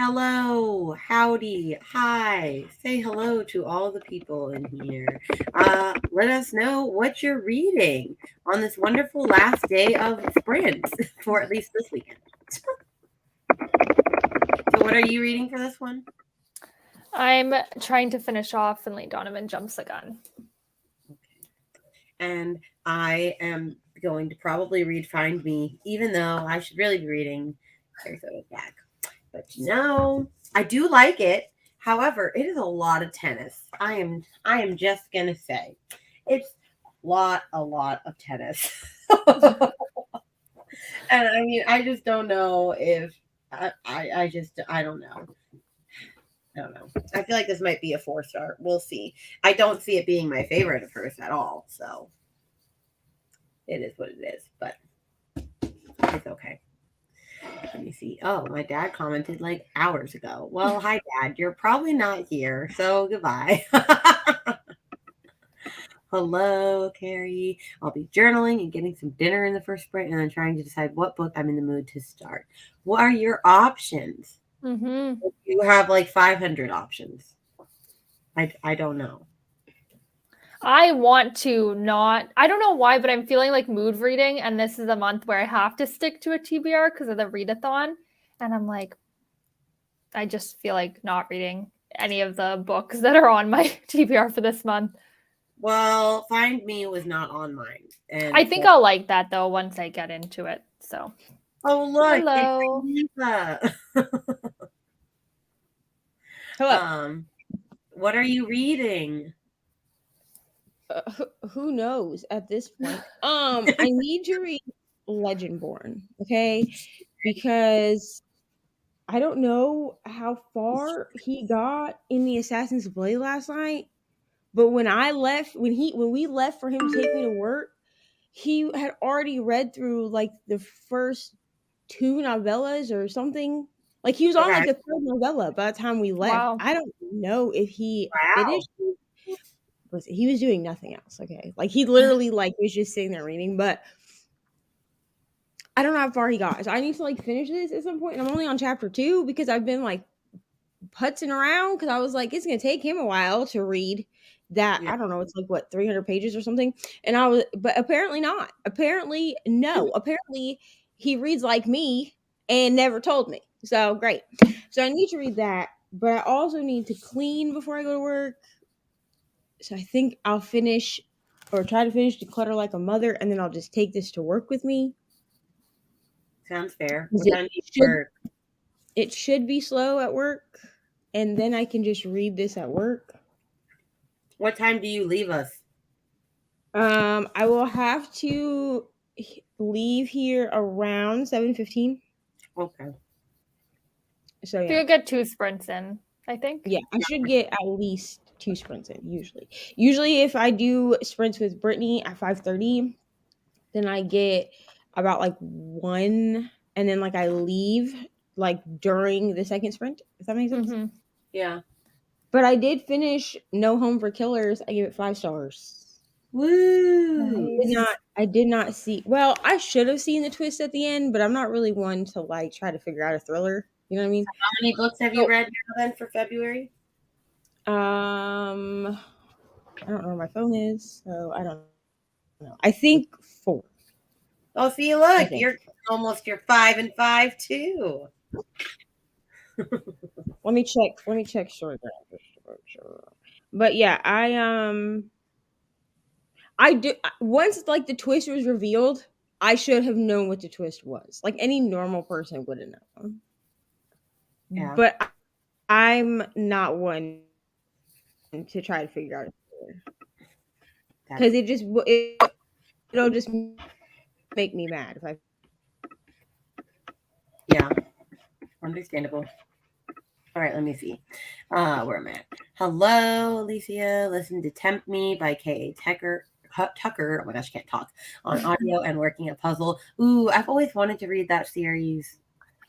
Hello, howdy, hi. Say hello to all the people in here. Let us know what you're reading on this wonderful last day of sprint, for at least this weekend. So, what are you reading for this one? I'm trying to finish off Finley Donovan Jumps the Gun. And I am going to probably read Find Me, even though I should really be reading Sarasota Jack. But I do like it. However, it is a lot of tennis. I am just gonna say, it's a lot of tennis. And I mean, I just don't know if I don't know. I don't know. I feel like this might be a 4-star. We'll see. I don't see it being my favorite of hers at all. So it is what it is, but it's okay. Let me see. Oh, my dad commented like hours ago. Well, hi, Dad. You're probably not here, so goodbye. Hello, Carrie. I'll be journaling and getting some dinner in the first sprint and then trying to decide what book I'm in the mood to start. What are your options? Mm-hmm. You have like 500 options. I don't know. I want to not, I don't know why, but I'm feeling like mood reading. And this is a month where I have to stick to a TBR because of the readathon. And I'm like, I just feel like not reading any of the books that are on my TBR for this month. Well, Find Me was not on mine. And I think I'll like that though once I get into it. So, oh, look, hello. it's Lisa. Hello. What are you reading? Who knows at this point? I need to read Legendborn, okay? Because I don't know how far he got in the Assassin's Blade last night, but when we left for him to take me to work, he had already read through like the first 2 novellas or something. Like he was on like Okay. the 3rd novella by the time we left. Wow. I don't know if he Wow. finished. He was doing nothing else. Okay, like he literally like was just sitting there reading, but I don't know how far he got. So I need to like finish this at some point. And I'm only on chapter 2 because I've been like putzing around because I was like, it's gonna take him a while to read that. Yeah. I don't know, it's like what 300 pages or something. But apparently not. Apparently no. Apparently he reads like me and never told me. So great. So I need to read that, but I also need to clean before I go to work. So I think I'll finish or try to finish Declutter Like a Mother, and then I'll just take this to work with me. Sounds fair. What time do you work? It should be slow at work, and then I can just read this at work. What time do you leave us? I will have to leave here around 7:15. Okay. So yeah. You'll get 2 sprints in, I think. Yeah, I should get at least 2 sprints in usually. Usually if I do sprints with Brittany at 5:30, then I get about like 1, and then like I leave like during the second sprint, if that makes sense. Mm-hmm. Yeah. But I did finish No Home for Killers. I gave it 5 stars. Woo! Nice. I did not see. Well, I should have seen the twist at the end, but I'm not really one to like try to figure out a thriller. You know what I mean? How many books have you read now then for February? I don't know where my phone is, so I don't know. I think 4. Oh, see, look, you're almost your 5 and 5 too. Let me check short. But yeah, I do. Once like the twist was revealed, I should have known what the twist was. Like any normal person would have known. Yeah. But I'm not one to try to figure out because it'll just make me mad if I. Yeah. Understandable. All right, let me see. Where am I at? Hello, Alicia. Listen to Tempt Me by K.A. Tucker. Oh my gosh, I can't talk. On audio and working a puzzle. Ooh, I've always wanted to read that series.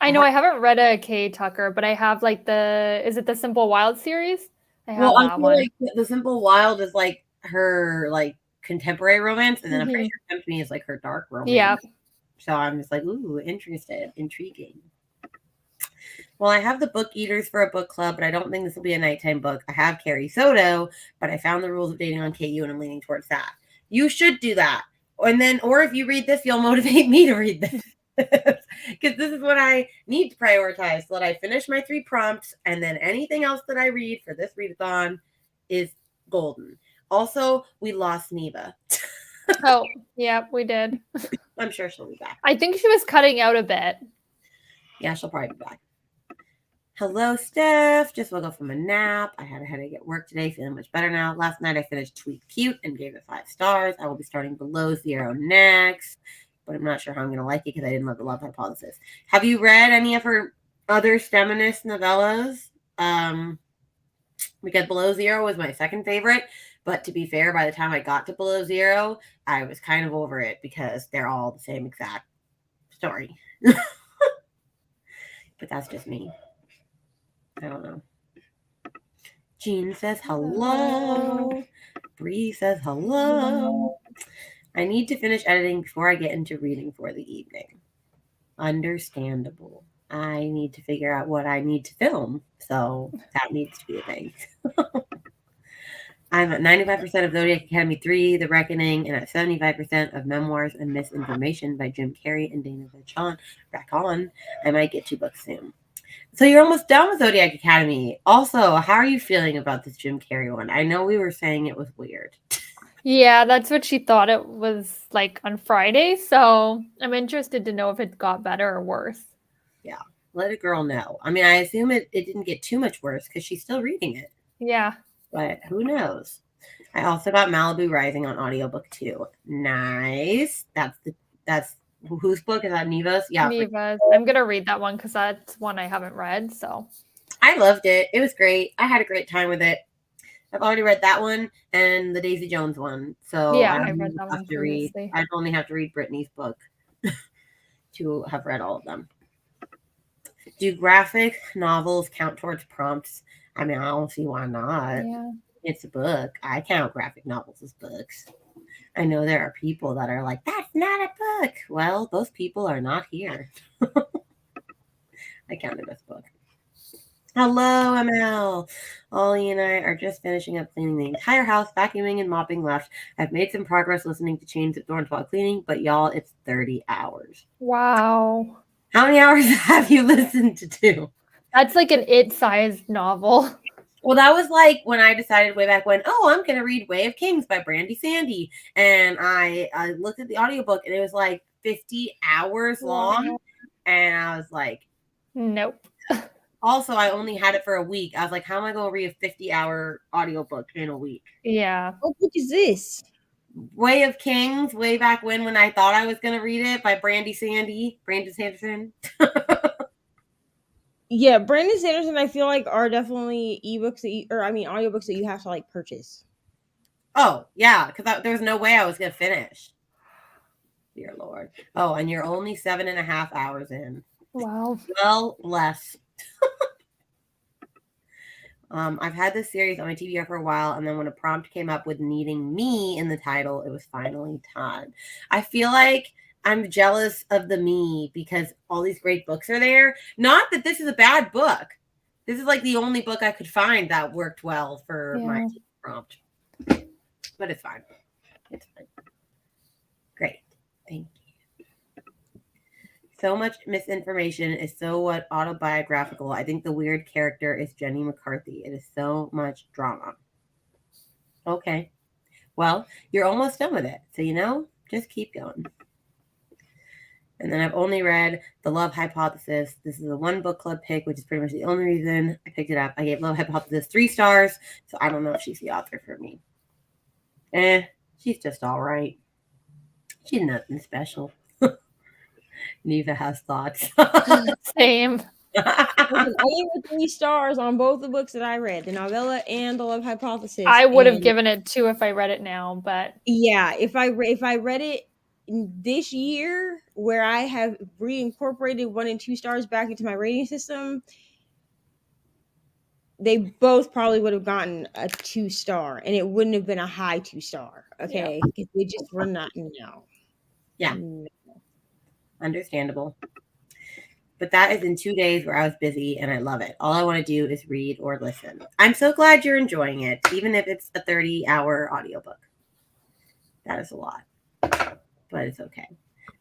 I know I haven't read a K. Tucker, but I have like is it the Simple Wild series? I have that one. Like the Simple Wild is like her like contemporary romance, and then I'm pretty sure Tempt Me is like her dark romance. Yeah. So I'm just like, ooh, intriguing. Well, I have the Book Eaters for a book club, but I don't think this will be a nighttime book. I have Carrie Soto, but I found the rules of dating on KU and I'm leaning towards that. You should do that. Or if you read this, you'll motivate me to read this. Because this is what I need to prioritize so that I finish my 3 prompts, and then anything else that I read for this readathon is golden. Also, we lost Neva. Oh, yeah, we did. I'm sure she'll be back. I think she was cutting out a bit. Yeah, she'll probably be back. Hello, Steph. Just woke up from a nap. I had a headache at work today, feeling much better now. Last night I finished Tweet Cute and gave it 5 stars. I will be starting Below Zero next, but I'm not sure how I'm going to like it because I didn't love the Love Hypothesis. Have you read any of her other feminist novellas? Because Below Zero was my second favorite, but to be fair, by the time I got to Below Zero, I was kind of over it because they're all the same exact story. But that's just me. I don't know. Jean says hello. Bree says hello. I need to finish editing before I get into reading for the evening. Understandable. I need to figure out what I need to film, so that needs to be a thing. I'm at 95% of Zodiac Academy 3, The Reckoning, and at 75% of Memoirs and Misinformation by Jim Carrey and Dana Vachon. Back on. I might get 2 books soon. So you're almost done with Zodiac Academy. Also, how are you feeling about this Jim Carrey one? I know we were saying it was weird. Yeah, that's what she thought it was like on Friday. So I'm interested to know if it got better or worse. Yeah, let a girl know. I mean, I assume it didn't get too much worse because she's still reading it. Yeah. But who knows? I also got Malibu Rising on audiobook too. Nice. That's whose book is that? Neva's? Yeah. Neva's. I'm gonna read that one because that's one I haven't read. So I loved it. It was great. I had a great time with it. I've already read that one and the Daisy Jones one. So yeah, I I read that one previously. I'd only have to read Brittany's book to have read all of them. Do graphic novels count towards prompts? I mean, I don't see why not. Yeah. It's a book. I count graphic novels as books. I know there are people that are like, that's not a book. Well, those people are not here. I count it as a book. Hello, ML. Ollie and I are just finishing up cleaning the entire house, vacuuming and mopping left. I've made some progress listening to Chains at Thorns while cleaning, but y'all, it's 30 hours. Wow. How many hours have you listened to? That's like an it-sized novel. Well, that was like when I decided way back when, I'm going to read Way of Kings by Brandy Sandy. And I looked at the audiobook and it was like 50 hours long. Wow. And I was like, nope. Also, I only had it for a week. I was like, how am I going to read a 50-hour audiobook in a week? Yeah. What book is this? Way of Kings, way back when I thought I was going to read it by Brandy Sanderson. Yeah, Brandon Sanderson, I feel like are definitely ebooks audiobooks that you have to like purchase. Oh, yeah, because there was no way I was going to finish. Dear Lord. Oh, and you're only 7.5 hours in. Wow. Well, less. I've had this series on my TBR for a while, and then when a prompt came up with needing me in the title, it was finally time. I feel like I'm jealous of the me because all these great books are there. Not that this is a bad book. This is like the only book I could find that worked well for my prompt. But it's fine. It's fine. Great. Thank you. So much misinformation is so what autobiographical. I think the weird character is Jenny McCarthy. It is so much drama. Okay. Well, you're almost done with it. So, just keep going. And then I've only read The Love Hypothesis. This is a 1 book club pick, which is pretty much the only reason I picked it up. I gave Love Hypothesis 3 stars. So I don't know if she's the author for me. She's just all right. She's nothing special. Neva has thoughts. Same. I gave it 3 stars on both the books that I read, the novella and The Love Hypothesis. I would have given it 2 if I read it now, but yeah, if I read it this year, where I have reincorporated 1 and 2 stars back into my rating system, they both probably would have gotten a 2 star, and it wouldn't have been a high 2 star. Okay, because they just were not. No. Yeah. No. Understandable. But that is in 2 days where I was busy and I love it. All I want to do is read or listen. I'm so glad you're enjoying it, even if it's a 30-hour audiobook. That is a lot, but it's okay.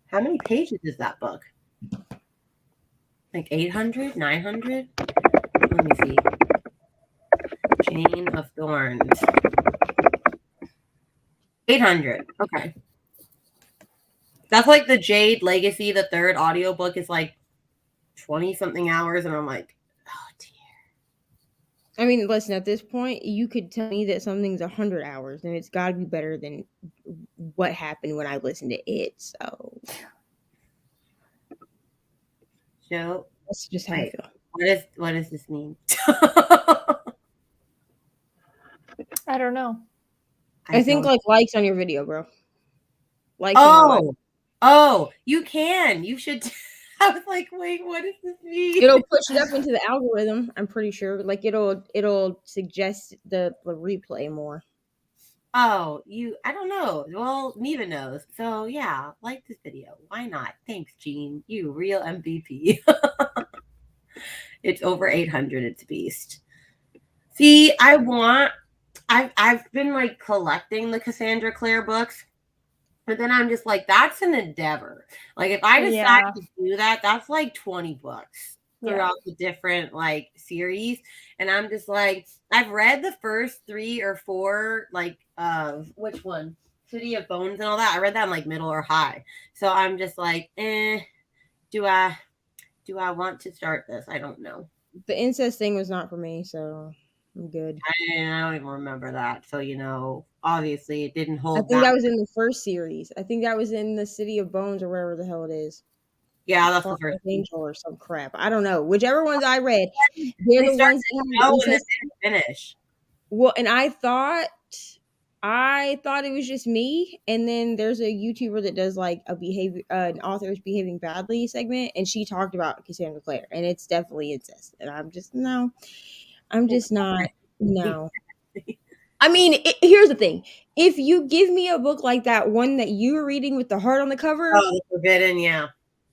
How many pages is that book? Like 800, 900? Let me see. Chain of Thorns. 800. Okay. That's like the Jade Legacy, the third audiobook is like 20 something hours. And I'm like, oh dear. I mean, listen, at this point, you could tell me that something's 100 hours and it's got to be better than what happened when I listened to it. So That's just how I feel. What does this mean? I don't know. I think like likes on your video, bro. Likes on my life. Oh, you can. You should. I was like, wait, what does this mean? It'll push it up into the algorithm. I'm pretty sure. Like it'll suggest the replay more. Oh, I don't know. Well, Neva knows. So yeah, like this video. Why not? Thanks, Jean. You real MVP. It's over 800. It's beast. See, I've been like collecting the Cassandra Clare books. But then I'm just like, that's an endeavor. Like if I decide to do that, that's like 20 books throughout the different like series. And I'm just like, I've read the first 3 or 4, like which one? City of Bones and all that. I read that in like middle or high. So I'm just like, do I want to start this? I don't know. The incest thing was not for me, so I'm good. I don't even remember that. So, obviously it didn't hold. I think that was in the first series. I think that was in the City of Bones or wherever the hell it is. Yeah, that's the first Angel or some crap. I don't know. Whichever ones I read, they're the ones that didn't finish. Well, and I thought it was just me. And then there's a YouTuber that does like an author is behaving badly segment, and she talked about Cassandra Clare, and it's definitely incest. And I'm just not. No. I mean, here's the thing. If you give me a book like that one that you were reading with the heart on the cover, Forbidden, yeah,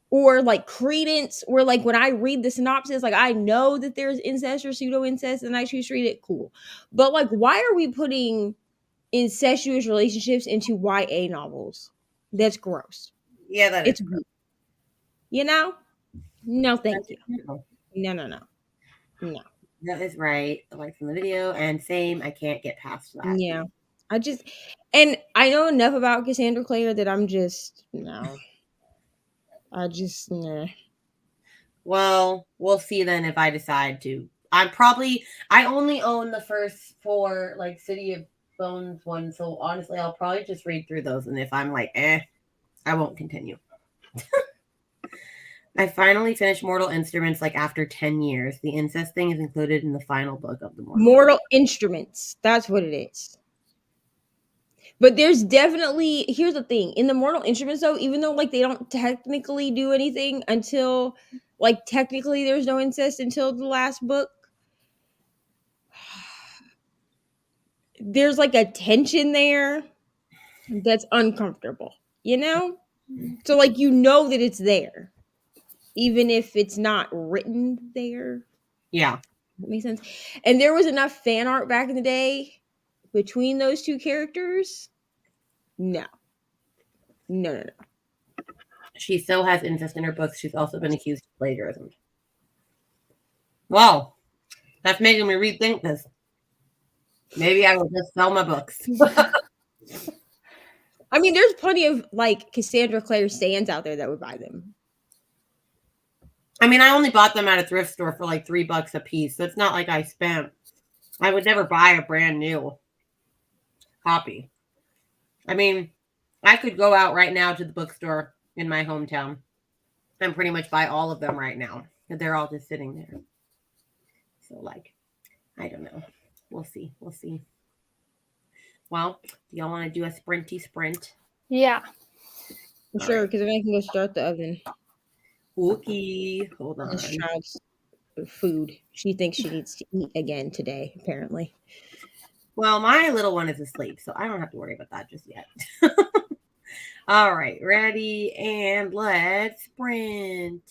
or like Credence, where like when I read the synopsis, like I know that there's incest or pseudo incest, and I choose to read it, cool. But like, why are we putting incestuous relationships into YA novels? That's gross. Yeah, it's weird. No, thank you. No. That is right. Like from the video, and same. I can't get past that. Yeah, I know enough about Cassandra Clare that I'm just no. Nah. Well, we'll see then if I decide to. I only own the first 4 like City of Bones ones, so honestly, I'll probably just read through those, and if I'm like, I won't continue. I finally finished Mortal Instruments like after 10 years. The incest thing is included in the final book of the Mortal Instruments. That's what it is. But there's definitely, here's the thing, in the Mortal Instruments though, even though like they don't technically do anything until like technically there's no incest until the last book, there's like a tension there that's uncomfortable, so like that it's there even if it's not written there. Yeah, that makes sense. And there was enough fan art back in the day between those two characters. No. She still has incest in her books. She's also been accused of plagiarism. Wow, that's making me rethink this. Maybe I will just sell my books. I mean, there's plenty of like Cassandra Clare stands out there that would buy them. I mean, I only bought them at a thrift store for like $3 a piece, so it's not like I would never buy a brand new copy. I mean, I could go out right now to the bookstore in my hometown and pretty much buy all of them right now. They're all just sitting there. So, like, I don't know. We'll see. Well, do y'all want to do a sprinty sprint? Yeah. Sure, because then I can go start the oven. Okay, hold on. This child's food. She thinks she needs to eat again today, apparently. Well, my little one is asleep, so I don't have to worry about that just yet. All right, ready, and let's sprint.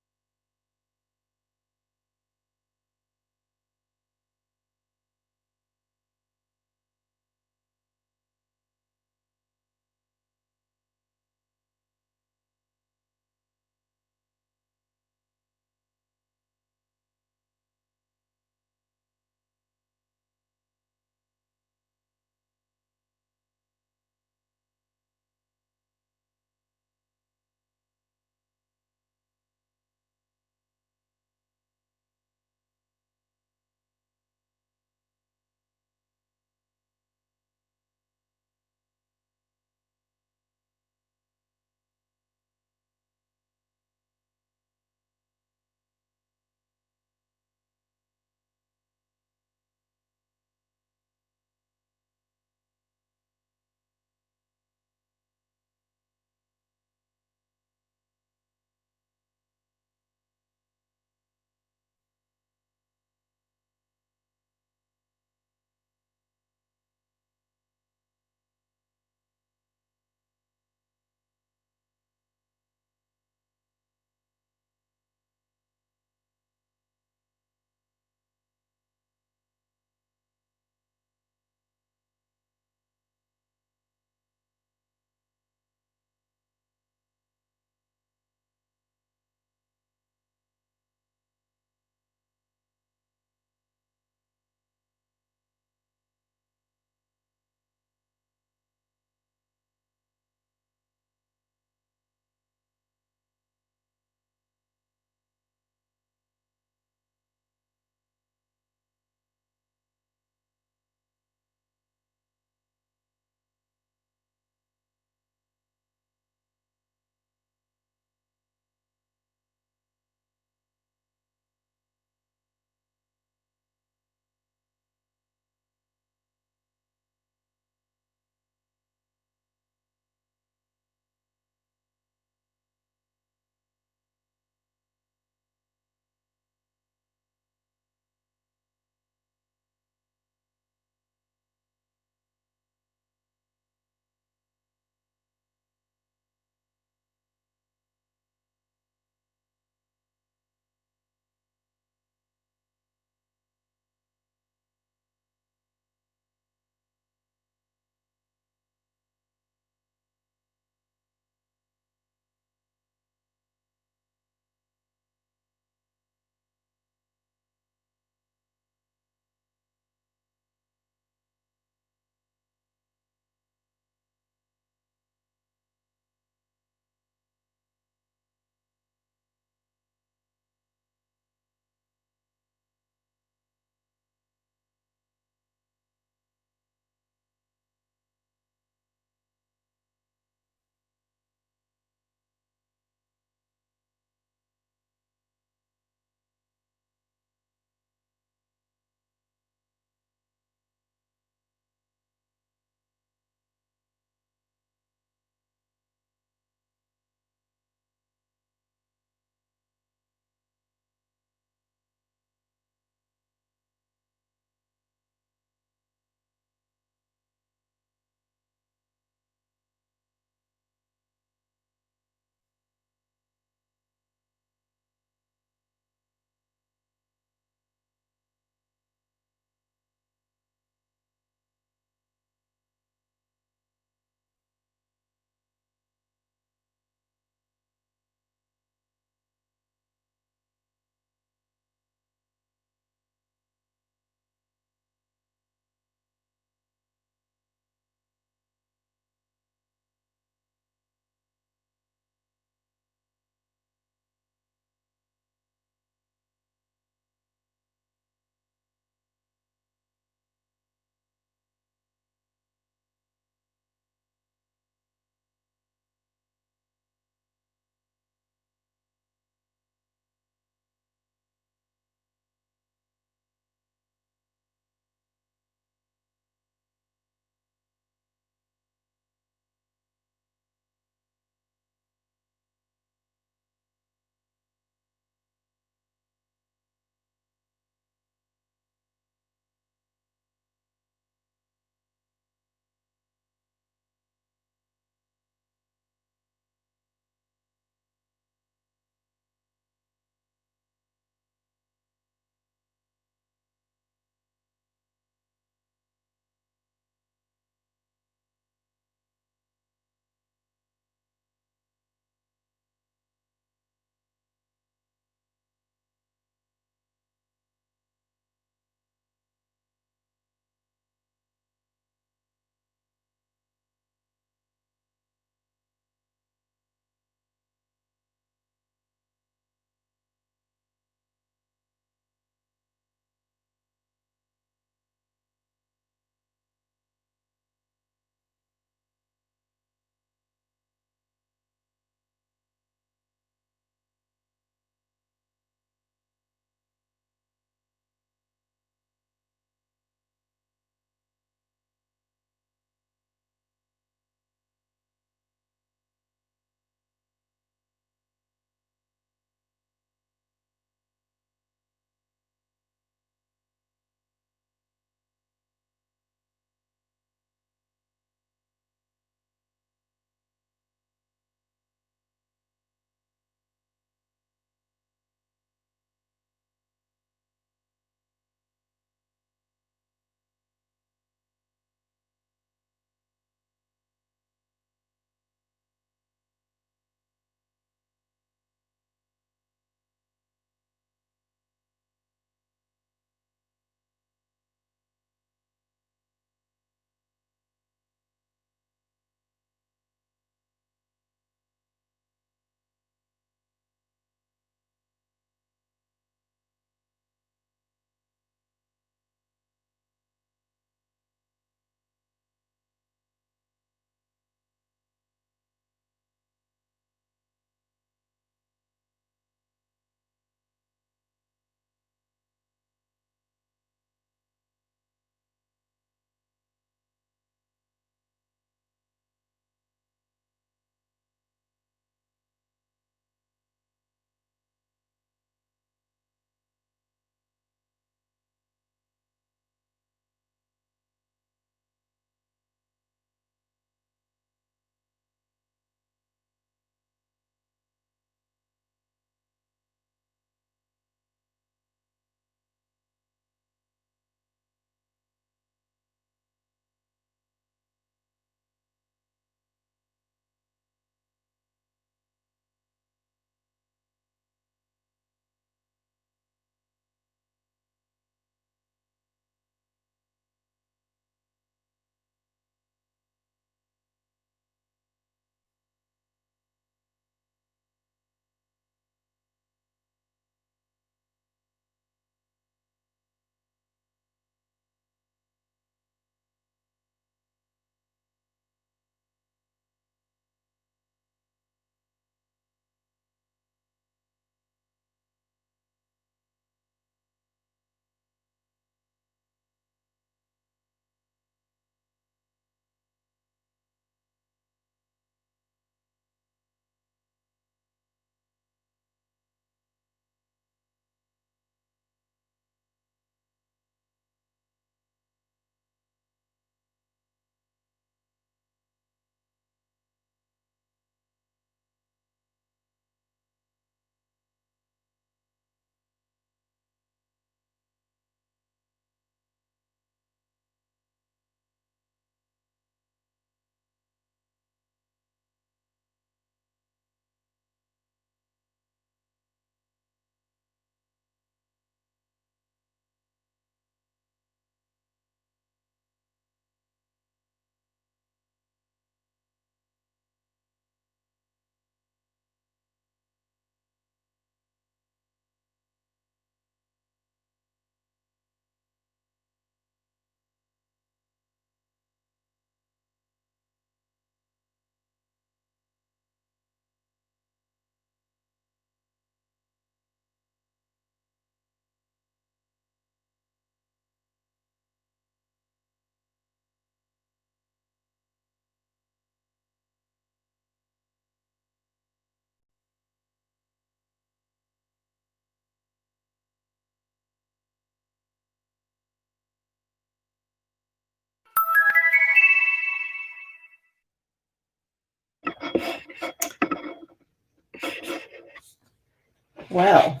Well,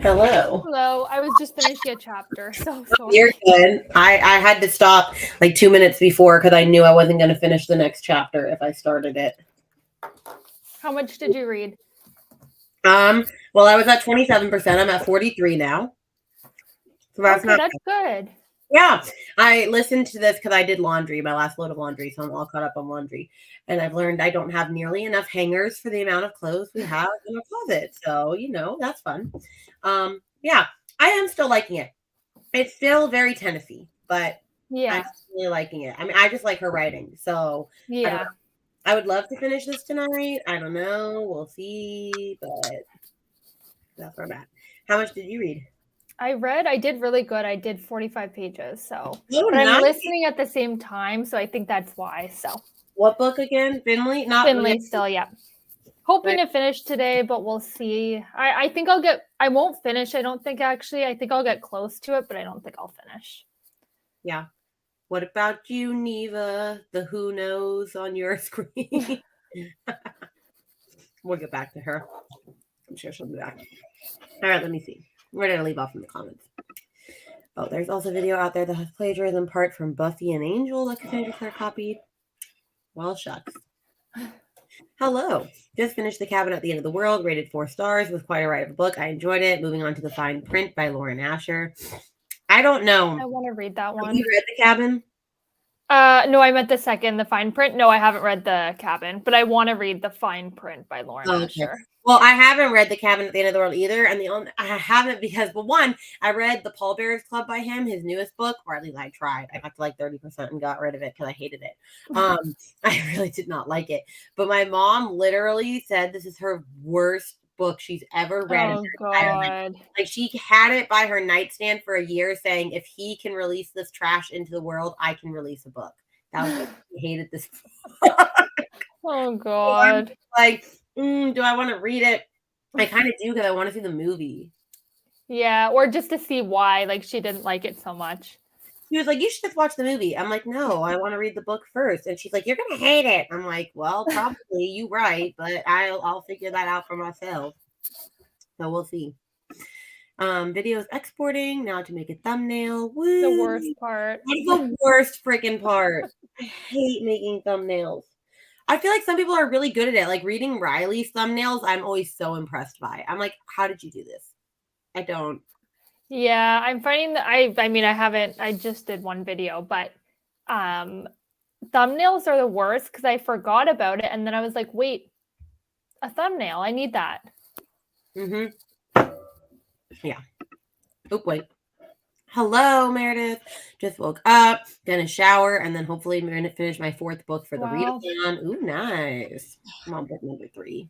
hello. Hello. I was just finishing a chapter, so sorry. You're good. I had to stop like 2 minutes before because I knew I wasn't going to finish the next chapter if I started it. How much did you read? Well, I was at 27%. I'm at 43 now. So that's Okay, not that's good. Yeah, I listened to this because I did laundry, my last load of laundry, so I'm all caught up on laundry. And I've learned I don't have nearly enough hangers for the amount of clothes we have in our closet. So, that's fun. Yeah, I am still liking it. It's still very Tennessee, but Yeah. I'm really liking it. I mean, I just like her writing. So Yeah. I would love to finish this tonight. I don't know. We'll see, but that's where I'm at. How much did you read? I did really good. I did 45 pages. So, Oh, but I'm nice. listening at the same time. So I think that's why. So, What book again? Finley? Not Finley still, yeah. Hoping to finish today, but we'll see. I think I won't finish. I don't think actually. I think I'll get close to it, but I don't think I'll finish. Yeah. What about you, Neva? The who knows on your screen. We'll get back to her. I'm sure she'll be back. All right, let me see. We're going to leave off in the comments. Oh, there's also a video out there that has plagiarism part from Buffy and Angel that Cassandra Declare copied. Well, shucks. Hello. Just finished The Cabin at the End of the World, rated 4 stars. Was quite a ride of a book. I enjoyed it. Moving on to The Fine Print by Lauren Asher. I don't know. I want to read that one. Have you read The Cabin? No, I meant the second, The Fine Print. No, I haven't read The Cabin, but I want to read The Fine Print by Lauren Asher. Well, I haven't read The Cabin at the End of the World either, and I haven't because, well, one, I read The Pallbearers Club by him, his newest book, or at least I tried. I got to like 30% and got rid of it because I hated it. I really did not like it. But my mom literally said this is her worst book she's ever read. Oh God! Like she had it by her nightstand for a year, saying, "If he can release this trash into the world, I can release a book." That was like, she hated this book. Oh God! Like, do I want to read it? I kind of do because I want to see the movie. Yeah, or just to see why, like, she didn't like it so much. She was like, "You should just watch the movie." I'm like, "No, I want to read the book first." And she's like, "You're gonna hate it." I'm like, "Well, probably you right, but I'll figure that out for myself." So we'll see. Videos exporting now to make a thumbnail. Woo! The worst part. That's the worst freaking part. I hate making thumbnails. I feel like some people are really good at it. Like reading Riley's thumbnails, I'm always so impressed by. I'm like, how did you do this? I don't. Yeah, I'm finding that I just did one video, but thumbnails are the worst because I forgot about it. And then I was like, wait, a thumbnail. I need that. Yeah. Oh, wait. Hello, Meredith. Just woke up, gonna shower, and then hopefully I'm gonna finish my 4th book for the readathon. Ooh, nice. I'm on book number 3.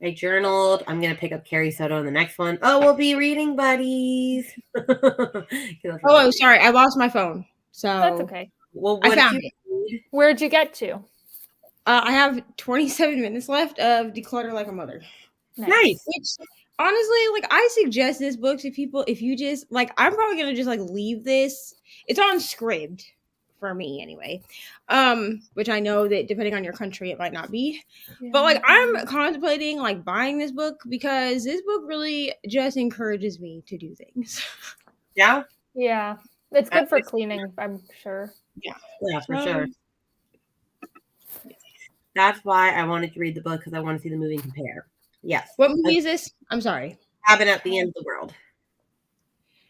I journaled. I'm gonna pick up Carrie Soto in the next one. Oh, we'll be reading buddies. Oh, sorry, I lost my phone. So that's okay. Well, I found it. Where'd you get to? I have 27 minutes left of Declutter Like a Mother. Nice. Which honestly, like I suggest this book to people if you just like I'm probably gonna just like leave this. It's on Scribd for me anyway. Which I know that depending on your country it might not be. Yeah. But like I'm contemplating like buying this book because this book really just encourages me to do things. Yeah. Yeah. It's good for cleaning, I'm sure. Yeah, for sure. That's why I wanted to read the book because I want to see the movie and compare. Yes. What movie is this? I'm sorry. Cabin at the End of the World.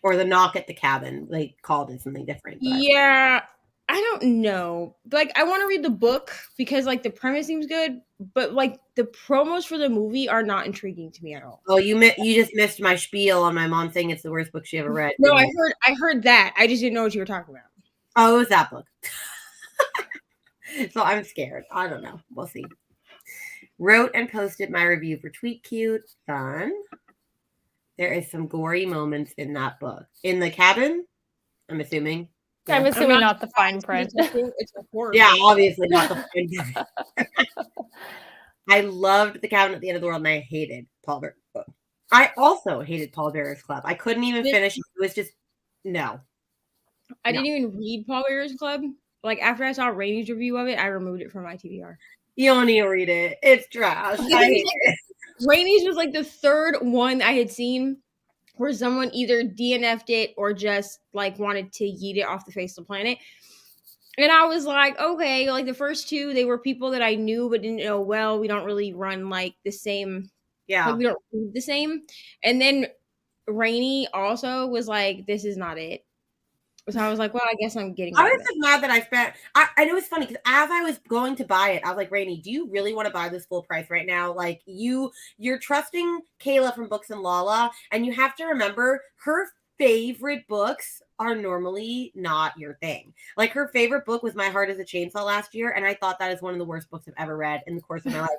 Or The Knock at the Cabin. They called it something different. But. Yeah. I don't know. Like, I want to read the book because, like, the premise seems good, but, like, the promos for the movie are not intriguing to me at all. Oh, you just missed my spiel on my mom saying it's the worst book she ever read. No, I heard that. I just didn't know what you were talking about. Oh, it was that book. So I'm scared. I don't know. We'll see. Wrote and posted my review for Tweet Cute. Fun. There is some gory moments in that book. In The Cabin, I'm assuming. I'm assuming not the fine print. It's a horror. Yeah, obviously not the fine print. I loved The Cabin at the End of the World, and I hated Pallbearers Club. I also hated Pallbearers Club. I couldn't even finish it. It was just, no. I didn't even read Pallbearers Club. Like, after I saw Rainey's review of it, I removed it from my TBR. You don't need to read it. It's trash. I hate it. Rainy's was like the third one I had seen where someone either DNF'd it or just like wanted to yeet it off the face of the planet. And I was like, okay, like the first two, they were people that I knew but didn't know well. We don't really run like the same, Yeah. like we don't read the same. And then Rainy also was like, this is not it. So I was like, well, I guess I'm getting I rid was of it. just mad that I spent. I know it's funny because as I was going to buy it, I was like, Rainy, do you really want to buy this full price right now? Like you're trusting Kayla from Books and Lala, and you have to remember her favorite books are normally not your thing. Like her favorite book was My Heart is a Chainsaw last year, and I thought that is one of the worst books I've ever read in the course of my life.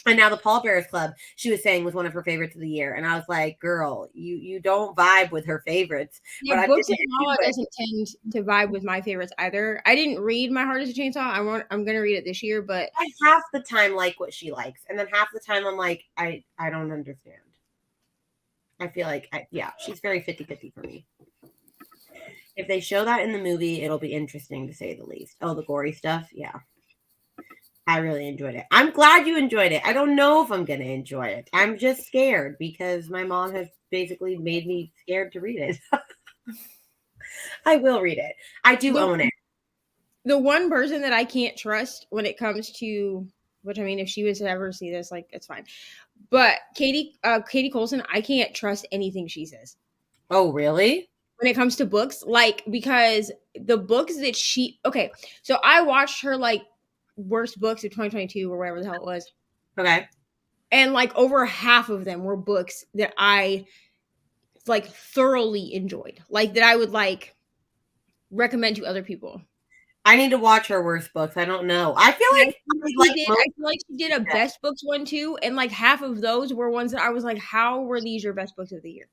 And now the Pallbearers Club, she was saying, was one of her favorites of the year. And I was like, girl, you don't vibe with her favorites. Yeah, but Books and Lala doesn't tend to vibe with my favorites either. I didn't read My Heart is a Chainsaw. I'm gonna read it this year, but I half the time like what she likes. And then half the time I'm like, I don't understand. I feel like, she's very 50-50 for me. If they show that in the movie, it'll be interesting to say the least. Oh, the gory stuff? Yeah. I really enjoyed it. I'm glad you enjoyed it. I don't know if I'm going to enjoy it. I'm just scared because my mom has basically made me scared to read it. I will read it. I do own it. The one person that I can't trust when it comes to, which I mean, if she was to ever see this, like, it's fine. But Katie Colson, I can't trust anything she says. Oh, really? When it comes to books, like, because the books that okay, so I watched her, like, worst books of 2022 or whatever the hell it was. Okay. And, like, over half of them were books that I, like, thoroughly enjoyed. Like, that I would, like, recommend to other people. I need to watch her worst books. I don't know. I feel like I feel like she did a best books one too, and like half of those were ones that I was like, how were these your best books of the year?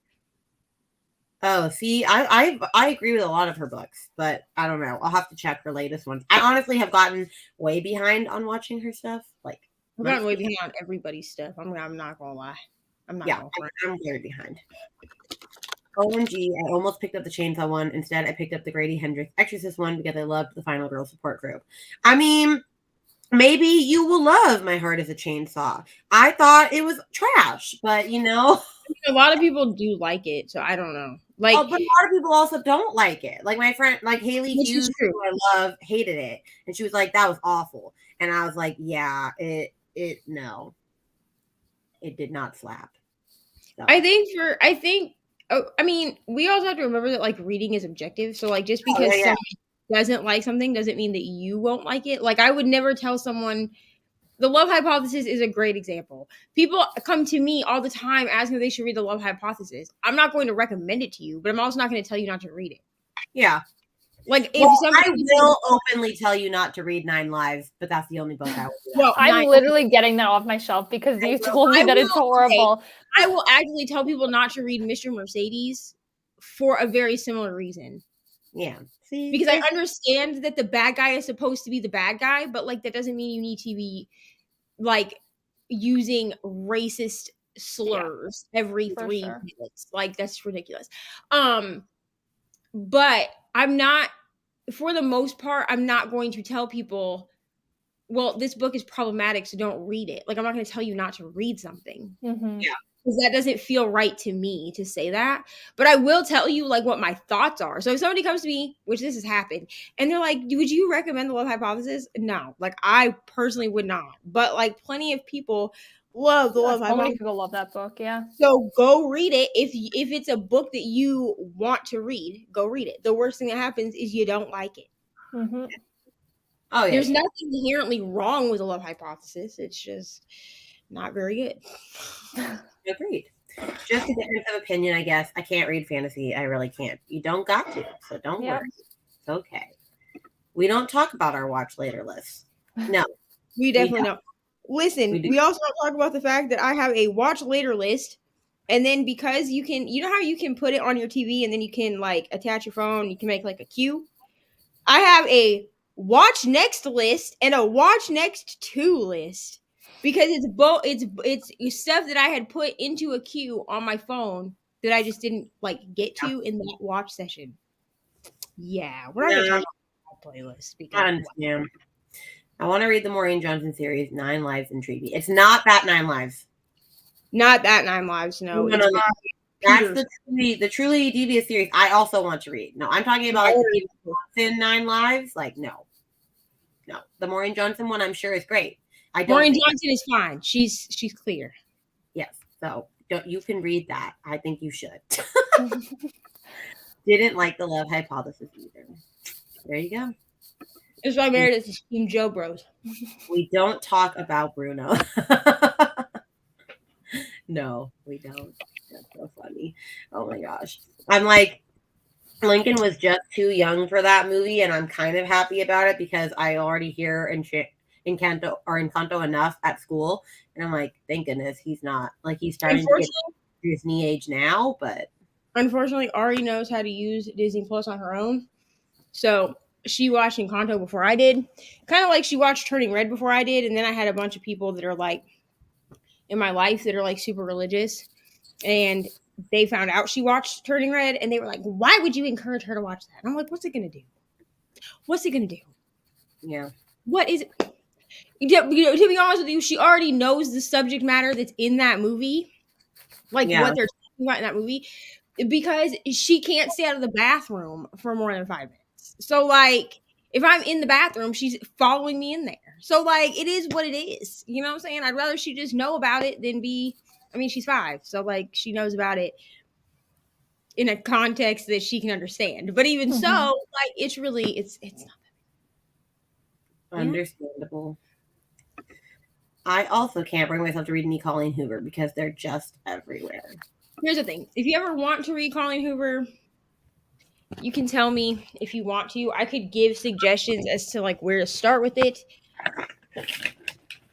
Oh, see, I agree with a lot of her books, but I don't know. I'll have to check her latest ones. I honestly have gotten way behind on watching her stuff. Like, I've gotten way behind on everybody's stuff. I'm not gonna lie. I'm very behind. OMG, I almost picked up the Chainsaw one. Instead, I picked up the Grady Hendrix Exorcist one because I loved the Final Girl support group. I mean, maybe you will love My Heart is a Chainsaw. I thought it was trash, but you know. A lot of people do like it, so I don't know. Like, but a lot of people also don't like it. Like my friend, like Haley Hughes, who I love, hated it. And she was like, that was awful. And I was like, yeah, no. It did not slap. So. I mean, we also have to remember that like reading is objective. So like just because someone doesn't like something doesn't mean that you won't like it. Like I would never tell someone. The Love Hypothesis is a great example. People come to me all the time asking if they should read The Love Hypothesis. I'm not going to recommend it to you, but I'm also not going to tell you not to read it. Yeah. Like I will openly tell you not to read 9 Lives, but that's the only book I will do. Well, I'm literally getting that off my shelf because you told me that it's horrible. Okay. I will actually tell people not to read Mr. Mercedes for a very similar reason. Yeah. See, because I understand that the bad guy is supposed to be the bad guy, but like that doesn't mean you need to be like using racist slurs every 3 minutes. Like that's ridiculous. But I'm not, for the most part, I'm not going to tell people, well, this book is problematic, so don't read it. Like I'm not going to tell you not to read something. Mm-hmm. Yeah. Because that doesn't feel right to me to say that. But I will tell you like what my thoughts are. So if somebody comes to me, which this has happened, and they're like, would you recommend The Love Hypothesis? No. Like I personally would not. But like plenty of people love The Love Hypothesis. So many people love that book, yeah. So go read it. If it's a book that you want to read, go read it. The worst thing that happens is you don't like it. Mm-hmm. Oh, yeah. There's nothing inherently wrong with The Love Hypothesis. It's just not very good. Agreed. Just a difference of opinion, I guess. I can't read fantasy. I really can't. You don't got to, so don't worry. It's okay. We don't talk about our watch later lists. No. We definitely don't. Listen, we also talk about the fact that I have a watch later list. And then because you know how you can put it on your TV and then you can like attach your phone, you can make like a queue. I have a watch next list and a watch next to list. Because it's stuff that I had put into a queue on my phone that I just didn't like get to in that watch session. Yeah, we're not gonna talk about that playlist. I want to read the Maureen Johnson series. 9 Lives intrigue me. It's not that 9 Lives. Not that 9 Lives, no. No, It's no, no. by That's Peter's. the truly devious series I also want to read. No, I'm talking about like the Steven Johnson 9 Lives. Like, no. The Maureen Johnson one I'm sure is great. I don't Maureen think Johnson is fine. She's clear. yes. So you can read that. I think you should. Didn't like the Love Hypothesis either. There you go. It's why Meredith is Team Joe Bros. We don't talk about Bruno. No, we don't. That's so funny. Oh my gosh. I'm like, Lincoln was just too young for that movie, and I'm kind of happy about it because I already hear Encanto enough at school, and I'm like, thank goodness he's not like he's starting to get Disney age now. But unfortunately, Ari knows how to use Disney Plus on her own, so she watched Encanto before I did. Kind of like she watched Turning Red before I did, and then I had a bunch of people that are like in my life that are like super religious, and they found out she watched Turning Red, and they were like, "Why would you encourage her to watch that?" And I'm like, "What's it gonna do? What's it gonna do? yeah, What is it?" To be honest with you, she already knows the subject matter that's in that movie, like what they're talking about in that movie, because she can't stay out of the bathroom for more than 5 minutes. So, like, if I'm in the bathroom, she's following me in there. So, like, it is what it is. You know what I'm saying? I'd rather she just know about it than be. I mean, she's 5, so like she knows about it in a context that she can understand. But even so, like, it's really it's not understandable. I also can't bring myself to read any Colleen Hoover because they're just everywhere. Here's the thing. If you ever want to read Colleen Hoover, you can tell me if you want to. I could give suggestions as to like where to start with it.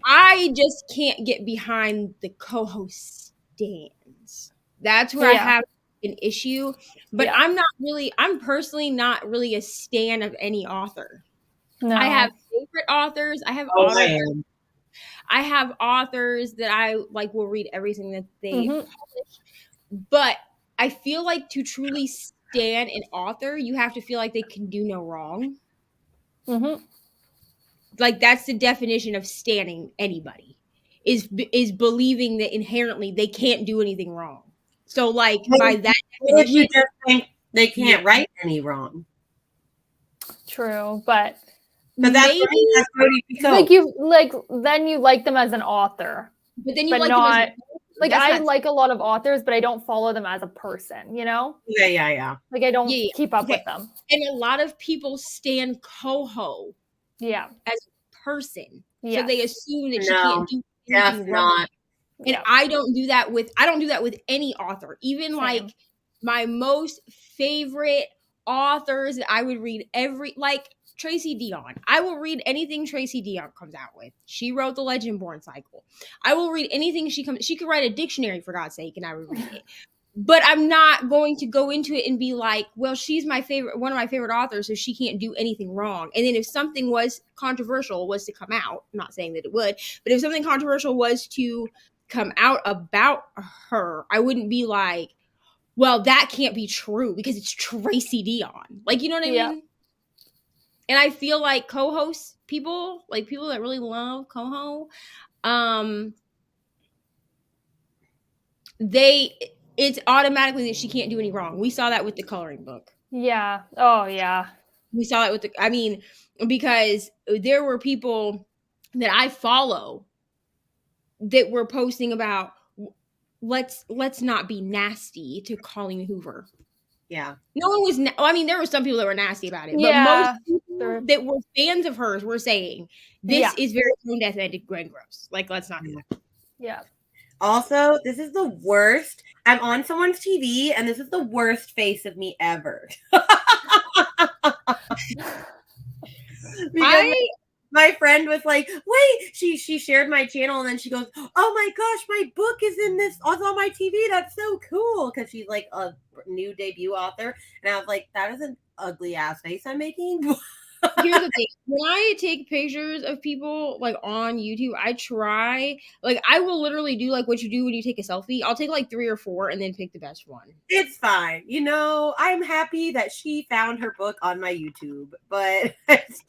I just can't get behind the co-host stands. That's where I have an issue. But I'm personally not really a stan of any author. No. I have favorite authors. I have I have authors that I like will read everything that they publish. But I feel like to truly stan an author, you have to feel like they can do no wrong. Like that's the definition of standing anybody is believing that inherently they can't do anything wrong. So like by that definition, you just think they can't write any wrong. True, but maybe like you like then you like them as an author, but then you like not them like I like a lot of authors, but I don't follow them as a person. You know? Yeah. Like I don't keep up with them. And a lot of people stand Coho. Yeah. As a person. Yeah. So they assume that she can't do anything wrong. And I don't do that with any author. Even like my most favorite authors that I would read like Tracy Dion. I will read anything Tracy Dion comes out with. She wrote the Legendborn cycle. I will read anything she could write a dictionary for God's sake and I would read it. But I'm not going to go into it and be like, well, she's one of my favorite authors, so she can't do anything wrong. And then if something was controversial was to come out, I'm not saying that it would, but if something controversial was to come out about her, I wouldn't be like, well, that can't be true because it's Tracy Dion. Like, you know what I mean? And I feel like co-hosts, people that really love Coho, it's automatically that she can't do any wrong. We saw that with the coloring book. Yeah. Oh, yeah. We saw that because there were people that I follow that were posting about let's not be nasty to Colleen Hoover. Yeah. No one was. There were some people that were nasty about it, but most people that were fans of hers were saying this is very tone deaf and gross. Like, let's not do that. Yeah. Also, this is the worst. I'm on someone's TV, and this is the worst face of me ever. My friend was like, wait, she shared my channel, and then she goes, oh my gosh, my book is in this, it's on my TV. That's so cool. Because she's like a new debut author. And I was like, that is an ugly ass face I'm making. Here's the thing. When I take pictures of people like on YouTube, I will literally do like what you do when you take a selfie. I'll take like 3 or 4 and then pick the best one. It's fine. I'm happy that she found her book on my YouTube, but it's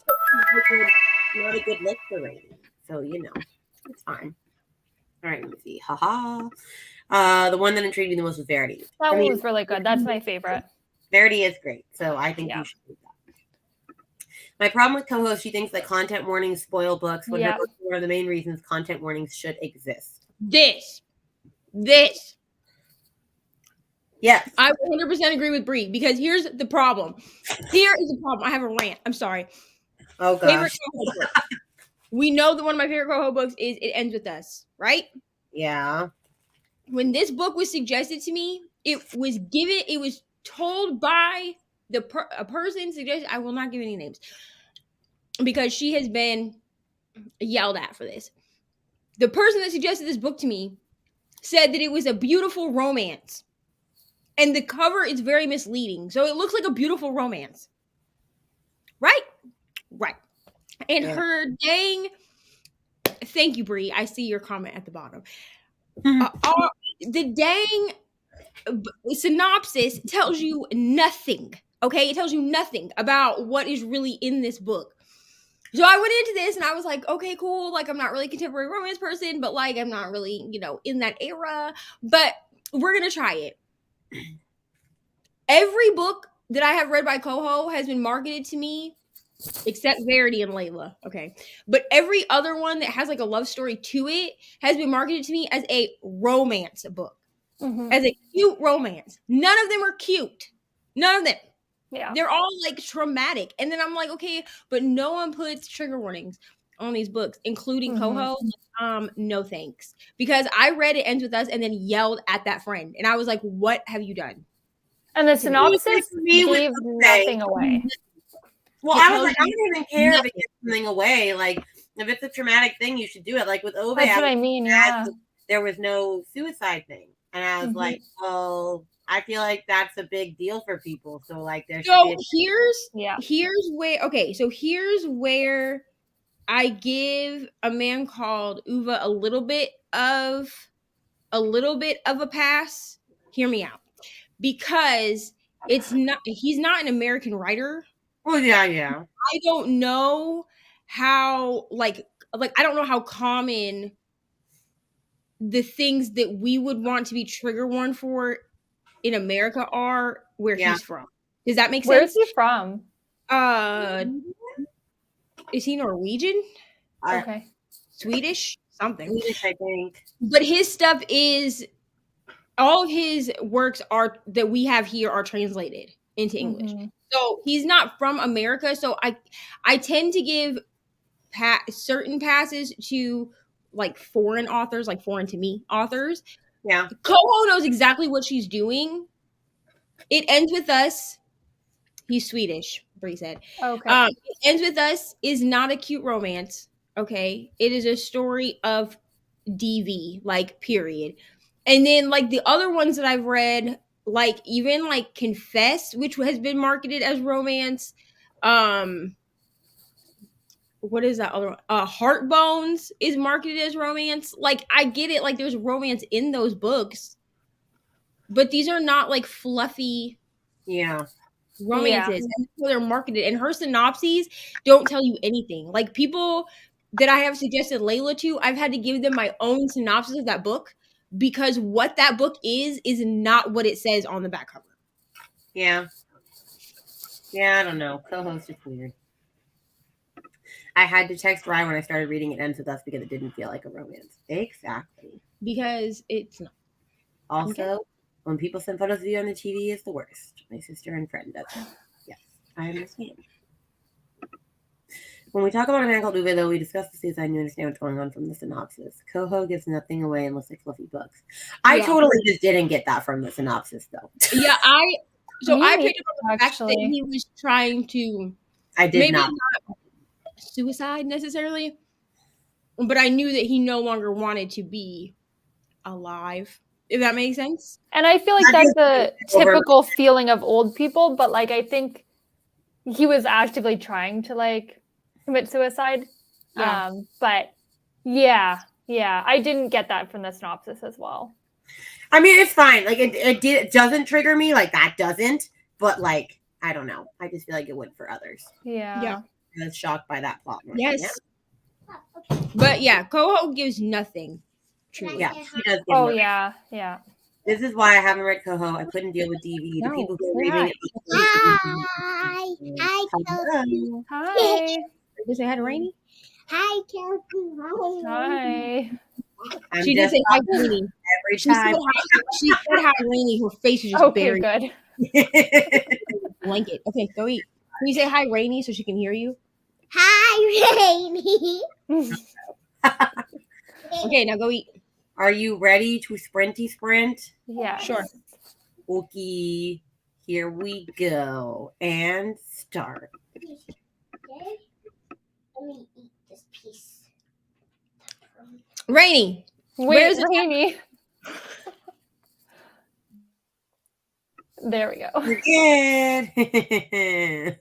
not a good look for rating. So, it's fine. All right, let me see. Haha. The one that intrigued me the most was Verity. That I one mean, was really good. That's my favorite. Verity is great, so I think Yeah. you should read that. My problem with co-host, she thinks that content warnings spoil books when her Yeah. books are one of the main reasons content warnings should exist. This. Yes. I 100% agree with Bree because here's the problem. Here is the problem. I have a rant. I'm sorry. Oh Favorite gosh. Coho book. We know that one of my favorite Coho books is It Ends With Us, right? Yeah. When this book was suggested to me, it was told by a person suggested. I will not give any names because she has been yelled at for this. The person that suggested this book to me said that it was a beautiful romance. And the cover is very misleading. So it looks like a beautiful romance. Right? Right. And Yeah. her dang... Thank you, Bree. I see your comment at the bottom. The dang synopsis tells you nothing. Okay? It tells you nothing about what is really in this book. So I went into this and I was like, okay, cool. Like, I'm not really a contemporary romance person, but like, I'm not really, in that era. But we're going to try it. Every book that I have read by Coho has been marketed to me, except Verity and Layla. Okay. But every other one that has like a love story to it has been marketed to me as a romance book, as a cute romance. None of them are cute. None of them. Yeah. They're all like traumatic. And then I'm like, okay, but no one puts trigger warnings on these books, including Coho. No thanks. Because I read It Ends With Us and then yelled at that friend. And I was like, what have you done? And the synopsis me with gave okay. nothing away. Well, It I was tells like, I you don't even care nothing. if it gives something away. Like, if it's a traumatic thing, you should do it. Like with Ove, That's what I mean. Yeah. there was no suicide thing. And I was like, well, I feel like that's a big deal for people. So like there should So be here's where I give a man called Uva a little bit of a pass. Hear me out. Because he's not an American writer. Oh yeah. I don't know how like I don't know how common the things that we would want to be trigger warned for in America are where he's from. Does that make sense? Where's he from? Is he Norwegian? Okay. Swedish? Something. Swedish, I think. But his stuff is all of his works that we have here are translated into English. So he's not from America. So I tend to give certain passes to like foreign authors, like foreign to me authors. Yeah. Coho knows exactly what she's doing. It Ends With Us. He's Swedish, Bree said. Okay. It Ends With Us is not a cute romance. Okay. It is a story of DV, like, period. And then like the other ones that I've read, like even like Confess, which has been marketed as romance. What is that other one? Heartbones is marketed as romance. Like I get it, like there's romance in those books, but these are not like fluffy romances. And so they're marketed, and her synopses don't tell you anything. Like people that I have suggested Layla to, I've had to give them my own synopsis of that book because what that book is not what it says on the back cover. Yeah, I don't know. Co-host is weird. I had to text Ryan when I started reading It Ends With Us because it didn't feel like a romance. Exactly. Because it's not. Also, when people send photos of you on the TV, it's the worst. My sister and friend does it. Yes, I understand. When we talk about a man called Uwe, though, we discuss the suicide and you understand what's going on from the synopsis. Coho gives nothing away and looks like fluffy books. I totally just didn't get that from the synopsis, though. Yeah, I picked up on the fact that he was trying to. I did not suicide necessarily, but I knew that he no longer wanted to be alive. If that makes sense. And I feel like that's the typical feeling of old people, but like I think he was actively trying to like commit suicide. Yeah. But yeah, I didn't get that from the synopsis as well. I mean, it's fine. Like it doesn't trigger me. Like that doesn't. But like, I don't know. I just feel like it would for others. Yeah. I was shocked by that plot. Yes. But yeah, Coho gives nothing. Truly. Yeah, she does give Oh me. yeah. This is why I haven't read Coho. I couldn't deal with DV. The No, people who are say reading hi. it. Hi, Hello. Hi. Did you say hi to Rainy? Hi, Kelsey. Hi. I'm She did just say hi to Rainy. every She said time. hi. She said hi, Rainy. Her face is just Okay, buried good. in a blanket. Okay, go eat. Can you say hi, Rainy, so she can hear you? Hi, Rainy. Okay, now go eat. Are you ready to sprinty sprint? Yeah. Sure. Okay, here we go. And start. Okay. Let me eat this piece. Rainy. Wait, Where's the- Rainy. There we go. You're good.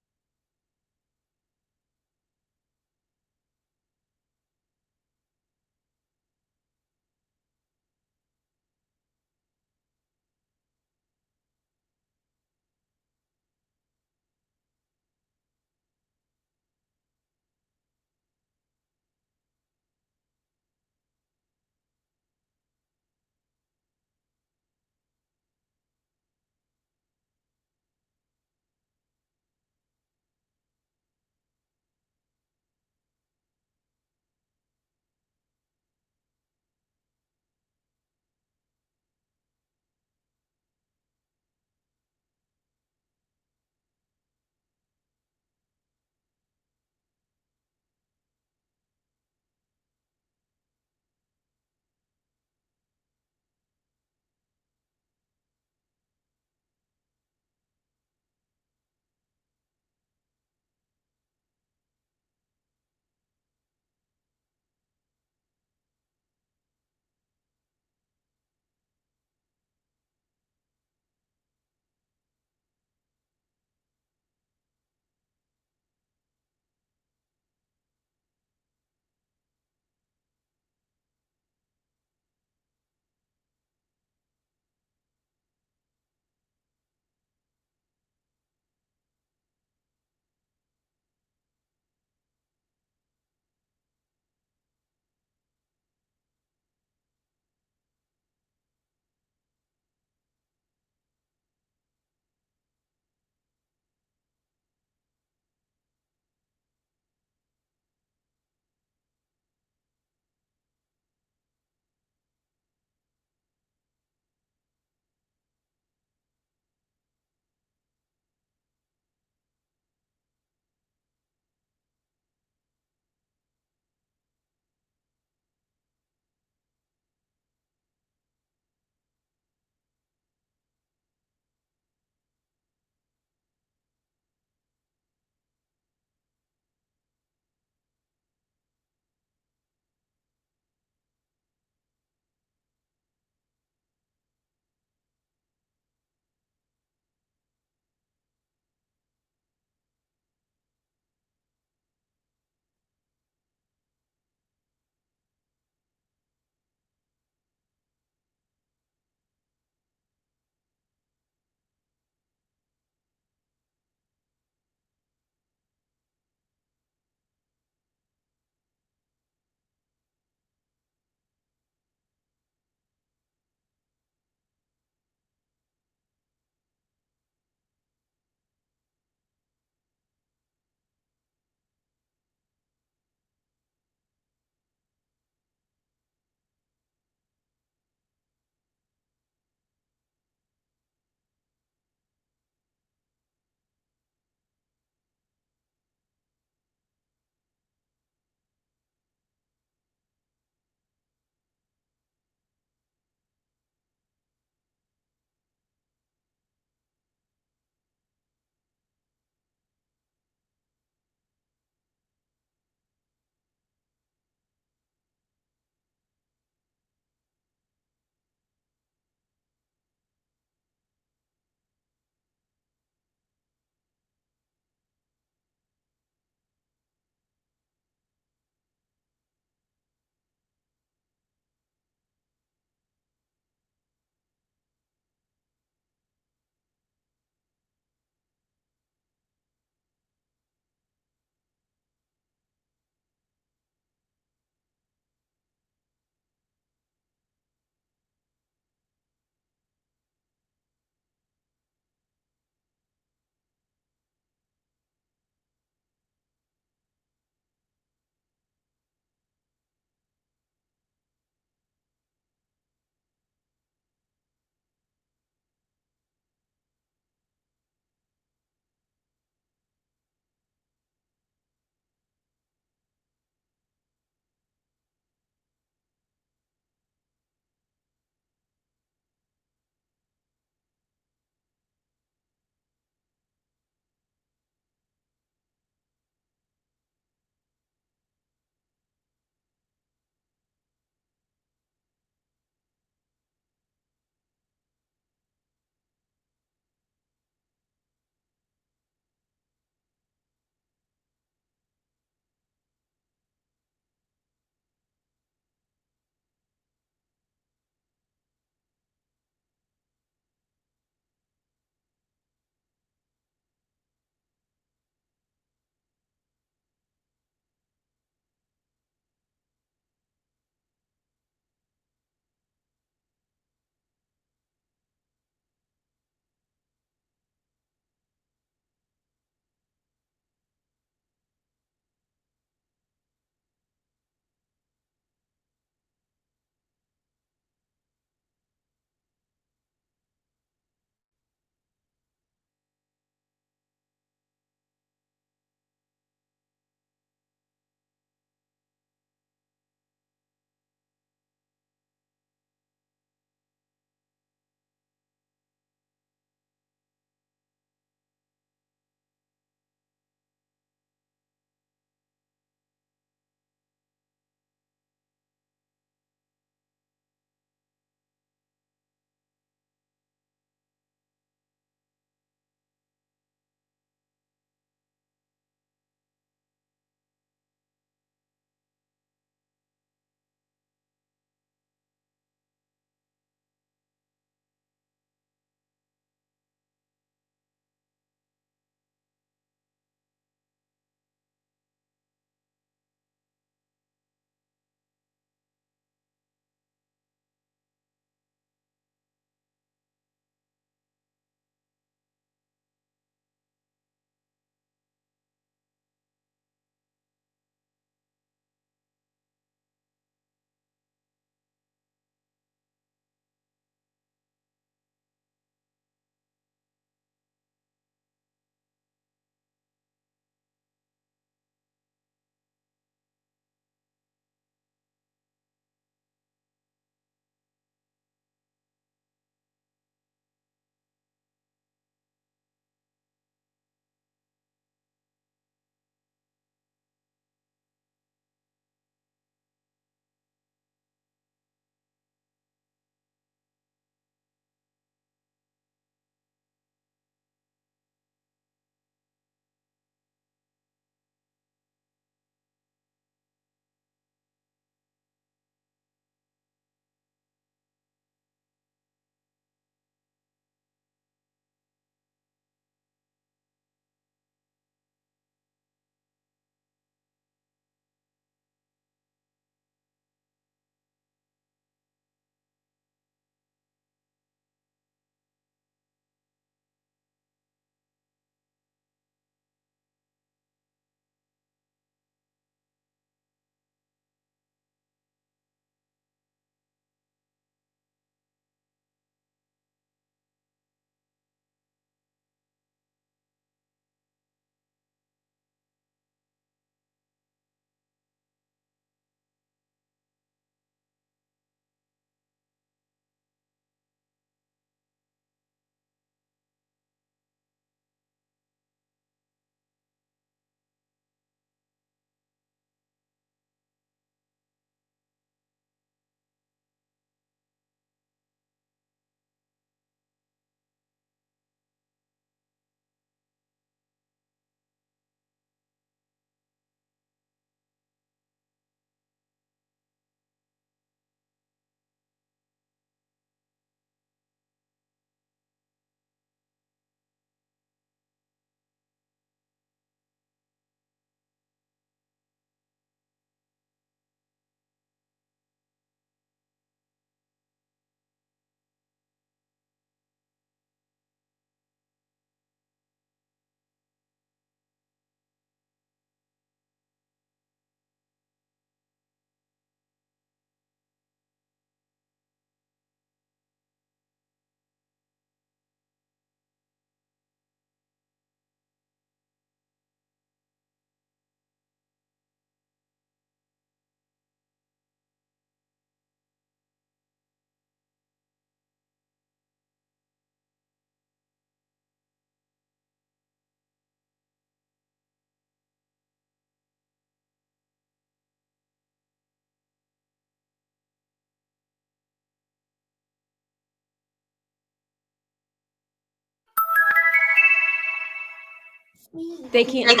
They can't.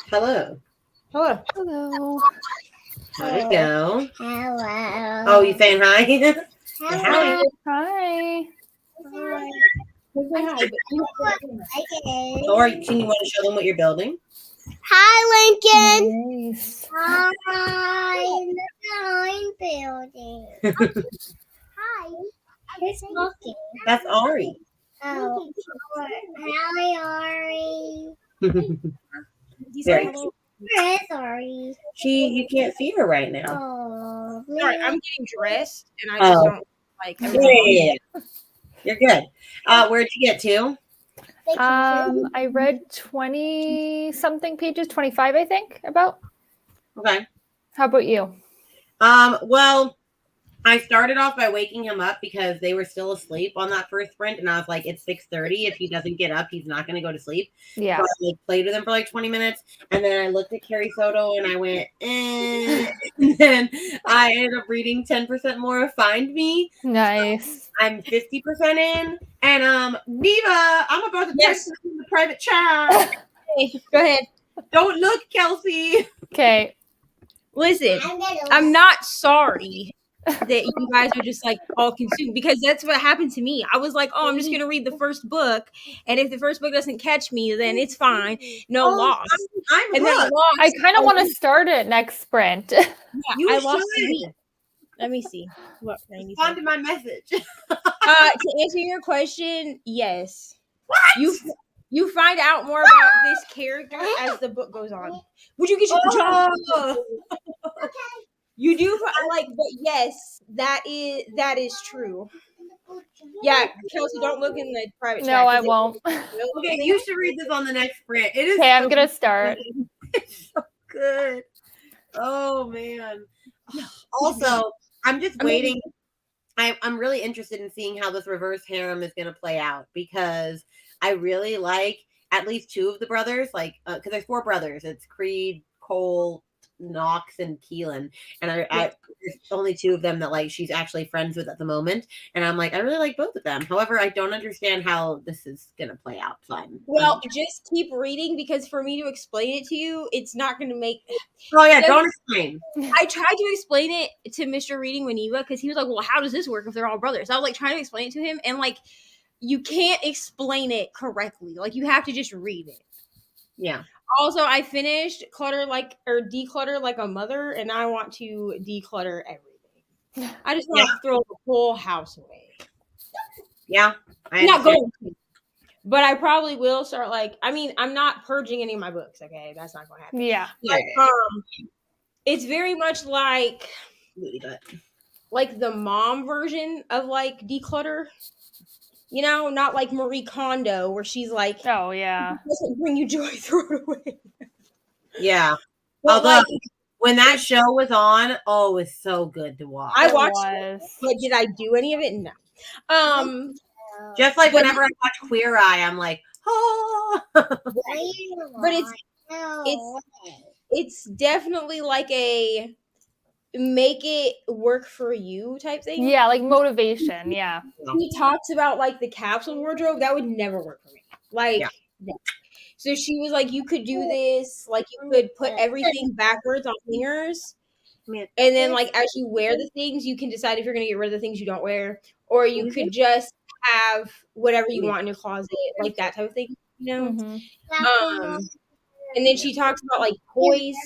Hello. Hello. Hello. How'd it go? Hello. Oh, you saying hi? Hello. Hi. Or can you want to show them what you're building? Hi, Lincoln. Nice. Hi. Look what I'm building. Hi. Who's talking? That's Ari. Oh. Hi, Ari. Very cute. Where is Ari? You can't see her right now. Oh, Sorry, man. I'm getting dressed, and I just Oh. don't like. Yeah. You're good. Where'd you get to? I read 20 something pages, 25, I think, about. Okay. How about you? Well, I started off by waking him up because they were still asleep on that first sprint, and I was like, it's 6:30. If he doesn't get up, he's not going to go to sleep. Yeah. So I like played with him for like 20 minutes, and then I looked at Carrie Soto and I went, eh. And then I ended up reading 10% more of Find Me. Nice. I'm 50% in, and Neva, I'm about to text you in the private chat. Hey, go ahead. Don't look, Kelsey. Okay. Listen, I'm not sorry that you guys are just like all consumed, because that's what happened to me. I was like, oh, I'm just gonna read the first book, and if the first book doesn't catch me, then it's fine, no loss. I'm And then I hooked. lost. I kind of want to start it next sprint. Yeah, You I lost a should. week. Let me see. What? Respond to my message. To answer your question, yes. What? You find out more about this character as the book goes on. Would you get your pajamas? You do like, but yes, that is true. Yeah, Kelsey, don't look in the private chat. No, I won't. Okay, you should read this on the next sprint. It is Okay, I'm so gonna start. It's so good. Oh man. Also, I'm just waiting. I'm really interested in seeing how this reverse harem is going to play out, because I really like at least two of the brothers, like because there's 4 brothers. It's Creed, Cole, Knox, and Keelan, and I there's only 2 of them that like she's actually friends with at the moment, and I'm like, I really like both of them. However, I don't understand how this is going to play out. So Well, just keep reading, because for me to explain it to you, it's not going to make. Oh yeah, don't explain. I tried to explain it to Mr. Reading Waniwa, because he was like, well, how does this work if they're all brothers? I was like trying to explain it to him, and like you can't explain it correctly. Like you have to just read it. Yeah. Also, I finished Declutter Like a Mother, and I want to declutter everything. I just want to throw the whole house away. Yeah. I'm not going to. But I probably will start I'm not purging any of my books, okay? That's not gonna happen. Yeah. But, it's very much like the mom version of like declutter. You know, not like Marie Kondo, where she's like, oh yeah, it doesn't bring you joy, throw it away. Yeah. But although when that show was on, it was so good to watch. I watched it, but did I do any of it? No. Just like whenever I watch Queer Eye, I'm like, but it's definitely like a make it work for you type thing. Yeah, like motivation. Yeah. He talks about like the capsule wardrobe. That would never work for me. Like, no. So she was like, you could do this, like you could put everything backwards on hangers. And then like as you wear the things, you can decide if you're gonna get rid of the things you don't wear, or you could just have whatever you want in your closet, like that type of thing, you know? And then she talks about like toys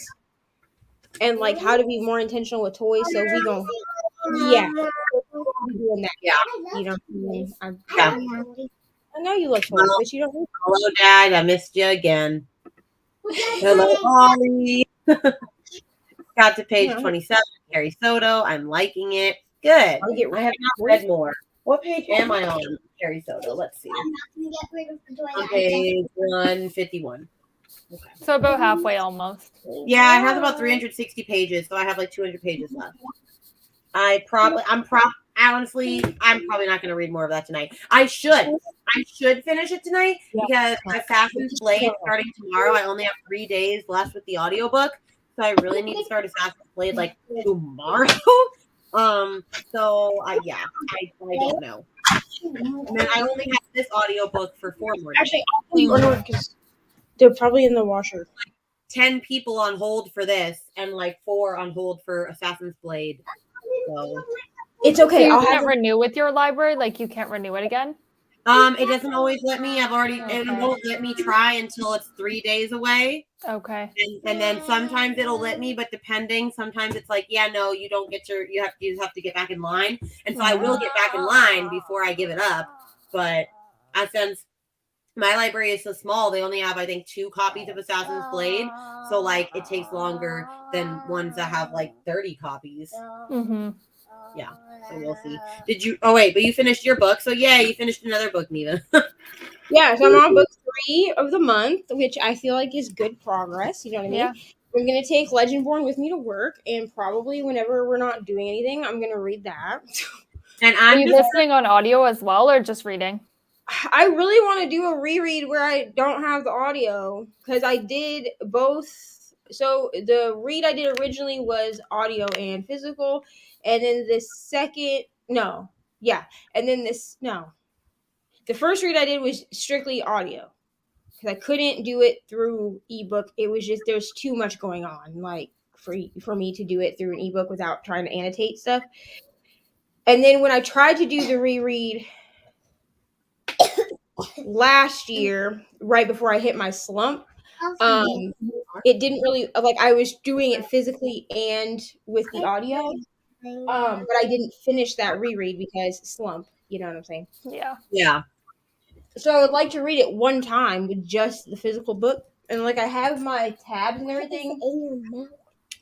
and like how to be more intentional with toys. So we go, doing that. Yeah. You know what I mean? I know you look toys, but you don't. Hello, Dad. I missed you again. Hello, Holly. Got to page 27. Carrie Soto. I'm liking it. Good. I have not read more. What page am I on, Carrie Soto? Let's see. On page 151. Okay. So about halfway almost. Yeah, it has about 360 pages, so I have like 200 pages left. Honestly, I'm probably not going to read more of that tonight. I should finish it tonight because Assassin's Blade starting tomorrow. I only have 3 days left with the audiobook, so I really need to start Assassin's Blade like tomorrow. So I don't know. And then I only have this audiobook for 4 more days. Actually, I'll put you on because they're probably in the washer. 10 people on hold for this and like 4 on hold for Assassin's Blade. So It's So okay. you I'll have can't renew with your library? Like you can't renew it again? it doesn't always let me. It Okay. won't let me try until it's 3 days away. Okay. And then sometimes it'll let me, but depending, sometimes it's like, yeah, no, you don't get you have to get back in line. And so I will get back in line before I give it up. But since my library is so small, they only have, I think, 2 copies of Assassin's Blade. So like it takes longer than ones that have like 30 copies. Mm-hmm. Yeah. So we'll see. But you finished your book. So yeah, you finished another book, Neva. Yeah, so I'm on book 3 of the month, which I feel like is good progress. You know what I mean? Yeah. I'm gonna take Legendborn with me to work, and probably whenever we're not doing anything, I'm gonna read that. And Are I'm you just listening on audio as well or just reading? I really want to do a reread where I don't have the audio because I did both. So the read I did originally was audio and physical, and then the first read I did was strictly audio because I couldn't do it through ebook. It was just there's too much going on, like for me to do it through an ebook without trying to annotate stuff. And then when I tried to do the reread last year, right before I hit my slump, it didn't really like I was doing it physically and with the audio, but I didn't finish that reread because slump. You know what I'm saying? Yeah. yeah. So I would like to read it one time with just the physical book, and like I have my tabs and everything.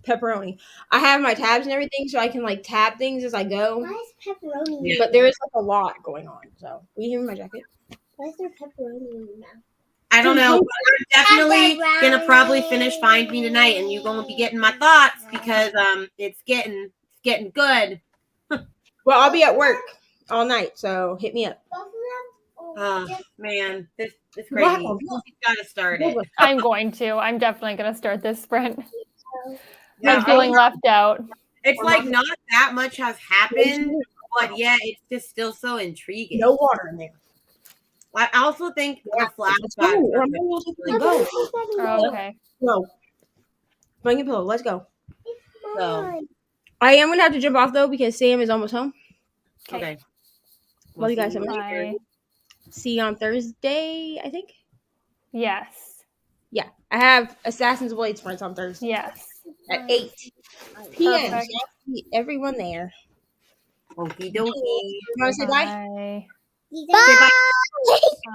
Pepperoni. I have my tabs and everything, so I can like tab things as I go. Why is pepperoni? Yeah. But there is like a lot going on. So will you hear me my jacket? Why is there pepperoni in your mouth? I don't know, but I'm definitely gonna probably finish Find Me tonight, and you're gonna be getting my thoughts because it's getting good. Well, I'll be at work all night, so hit me up. Both of them? Oh man, this is Wow. crazy. You gotta start it. I'm going to. I'm definitely going to start this sprint. Yeah, I'm feeling left out. it's like not that much has happened, but yeah, it's just still so intriguing. No water in there. I also think the Let's go. flashbacks are really good. Oh, okay. No. Blanket pillow. Let's go. So I am gonna have to jump off though because Sam is almost home. okay. Love you guys see so much. later. Bye. See you on Thursday, I think. Yes. Yeah, I have Assassin's Blade sprints on Thursday Yes. at 8 p.m. So Perfect. I'll see everyone there. Okie dokie. You want to say bye? Bye. Bye.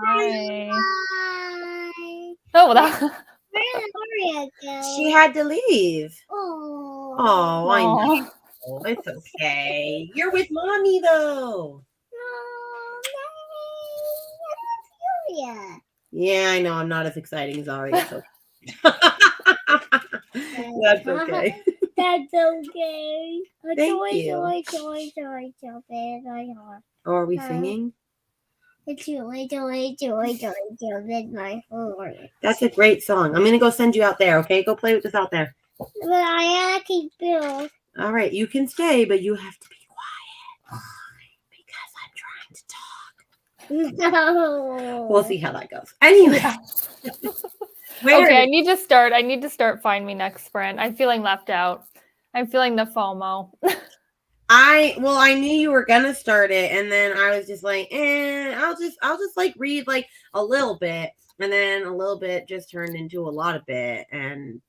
Bye. Bye. Oh, that. Where did Gloria go? She had to leave. Oh. Oh, I Aw. know. It's okay. You're with mommy though. No, Gloria. Yeah, I know. I'm not as exciting as Ari. It's okay. That's okay. That's okay. Thank you. Oh, are we singing? With my phone. That's a great song. I'm gonna go send you out there. Okay, go play with this out there. But I have to keep Bill. All right, you can stay, but you have to be quiet because I'm trying to talk. No. We'll see how that goes. Anyway, where Okay, I need to start. I need to start Find Me next sprint. I'm feeling left out. I'm feeling the FOMO. I knew you were gonna start it, and then I was just like, I'll just like read like a little bit, and then a little bit just turned into a lot of bit, and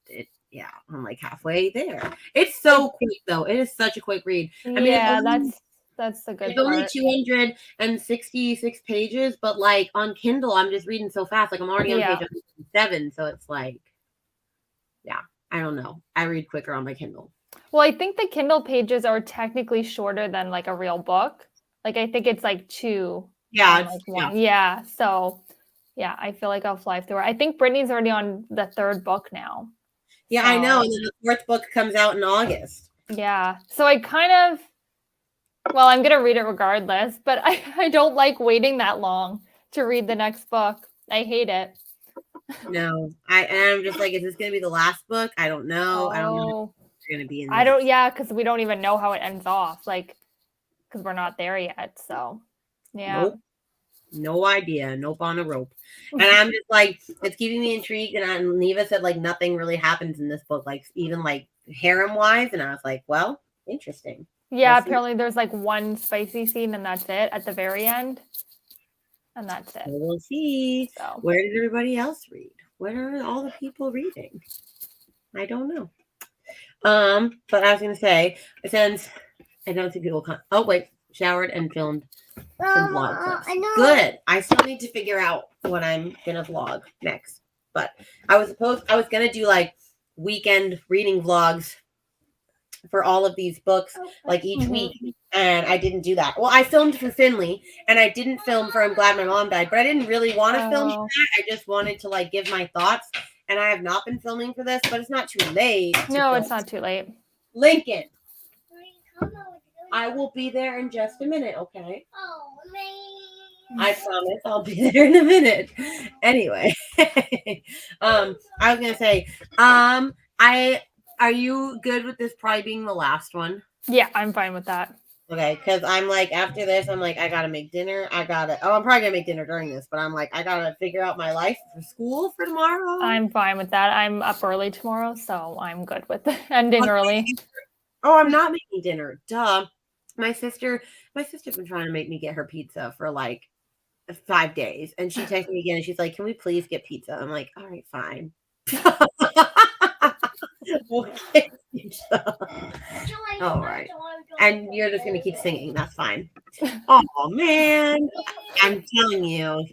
I'm like halfway there. It's so quick though. It is such a quick read. I mean, Yeah, it's that's the good it's only part. 266 pages, but like on Kindle, I'm just reading so fast. Like I'm already on Yeah. page 7, so it's like, yeah, I don't know. I read quicker on my Kindle. Well, I think the Kindle pages are technically shorter than like a real book. Like I think it's like 2. Yeah, and, like, 1. Yeah. So yeah, I feel like I'll fly through it. I think Brittany's already on the 3rd book now. yeah, I know. So, And then the 4th book comes out in August. yeah. So I kind of, well, I'm going to read it regardless, but I don't like waiting that long to read the next book. I hate it. No, I'm just like, is this going to be the last book? I don't know. I don't know Oh, if it's going to be in. I don't, yeah, because we don't even know how it ends off, like, because we're not there yet. So, Yeah. Nope. No idea. Nope on a rope. And I'm just like, it's keeping me intrigued. And Neva said like nothing really happens in this book, like even like harem wise. And I was like, well, interesting. Yeah, We'll see. apparently there's like one spicy scene and that's it at the very end. And that's it. We'll see. So Where did everybody else read? What are all the people reading? I don't know. But I was gonna say, since I don't think people come. Oh wait, showered and filmed some vlog clips. I know. Good. I still need to figure out what I'm gonna vlog next. But I was gonna do like weekend reading vlogs for all of these books, like each Mhm. week. And I didn't do that. Well, I filmed for Finley and I didn't film for I'm Glad My Mom Died, but I didn't really want to film for Oh. that. I just wanted to like give my thoughts. And I have not been filming for this, but it's not too late. to No, it's film. not too late. Lincoln, Oh, I will be there in just a minute, okay? man. I promise I'll be there in a minute. Anyway, I was gonna say, are you good with this probably being the last one? Yeah, I'm fine with that. Okay, because I'm like after this, I'm like I gotta make dinner. I'm probably gonna make dinner during this, but I'm like I gotta figure out my life for school for tomorrow. I'm fine with that. I'm up early tomorrow, so I'm good with ending early. Oh, I'm not making dinner. Duh. My sister's been trying to make me get her pizza for like 5 days, and she texted me again, and she's like, "Can we please get pizza?" I'm like, "All right, fine." We'll get pizza. All right. And you're just gonna keep singing. That's fine. Oh man, I'm telling you,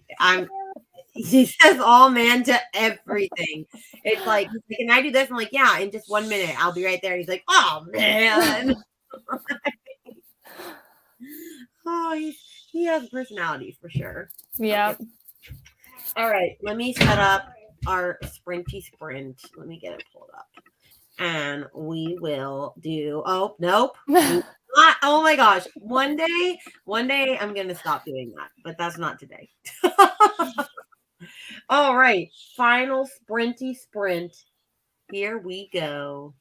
he says all man to everything. It's like, can I do this? I'm like, yeah, in just 1 minute, I'll be right there. And he's like, oh man. Oh, he has a personality for sure. Yeah. Okay. All right, let me set up our sprinty sprint. Let me get it pulled up. And we will do, oh, nope. Oh my gosh. One day I'm going to stop doing that, but that's not today. All right. Final sprinty sprint. Here we go.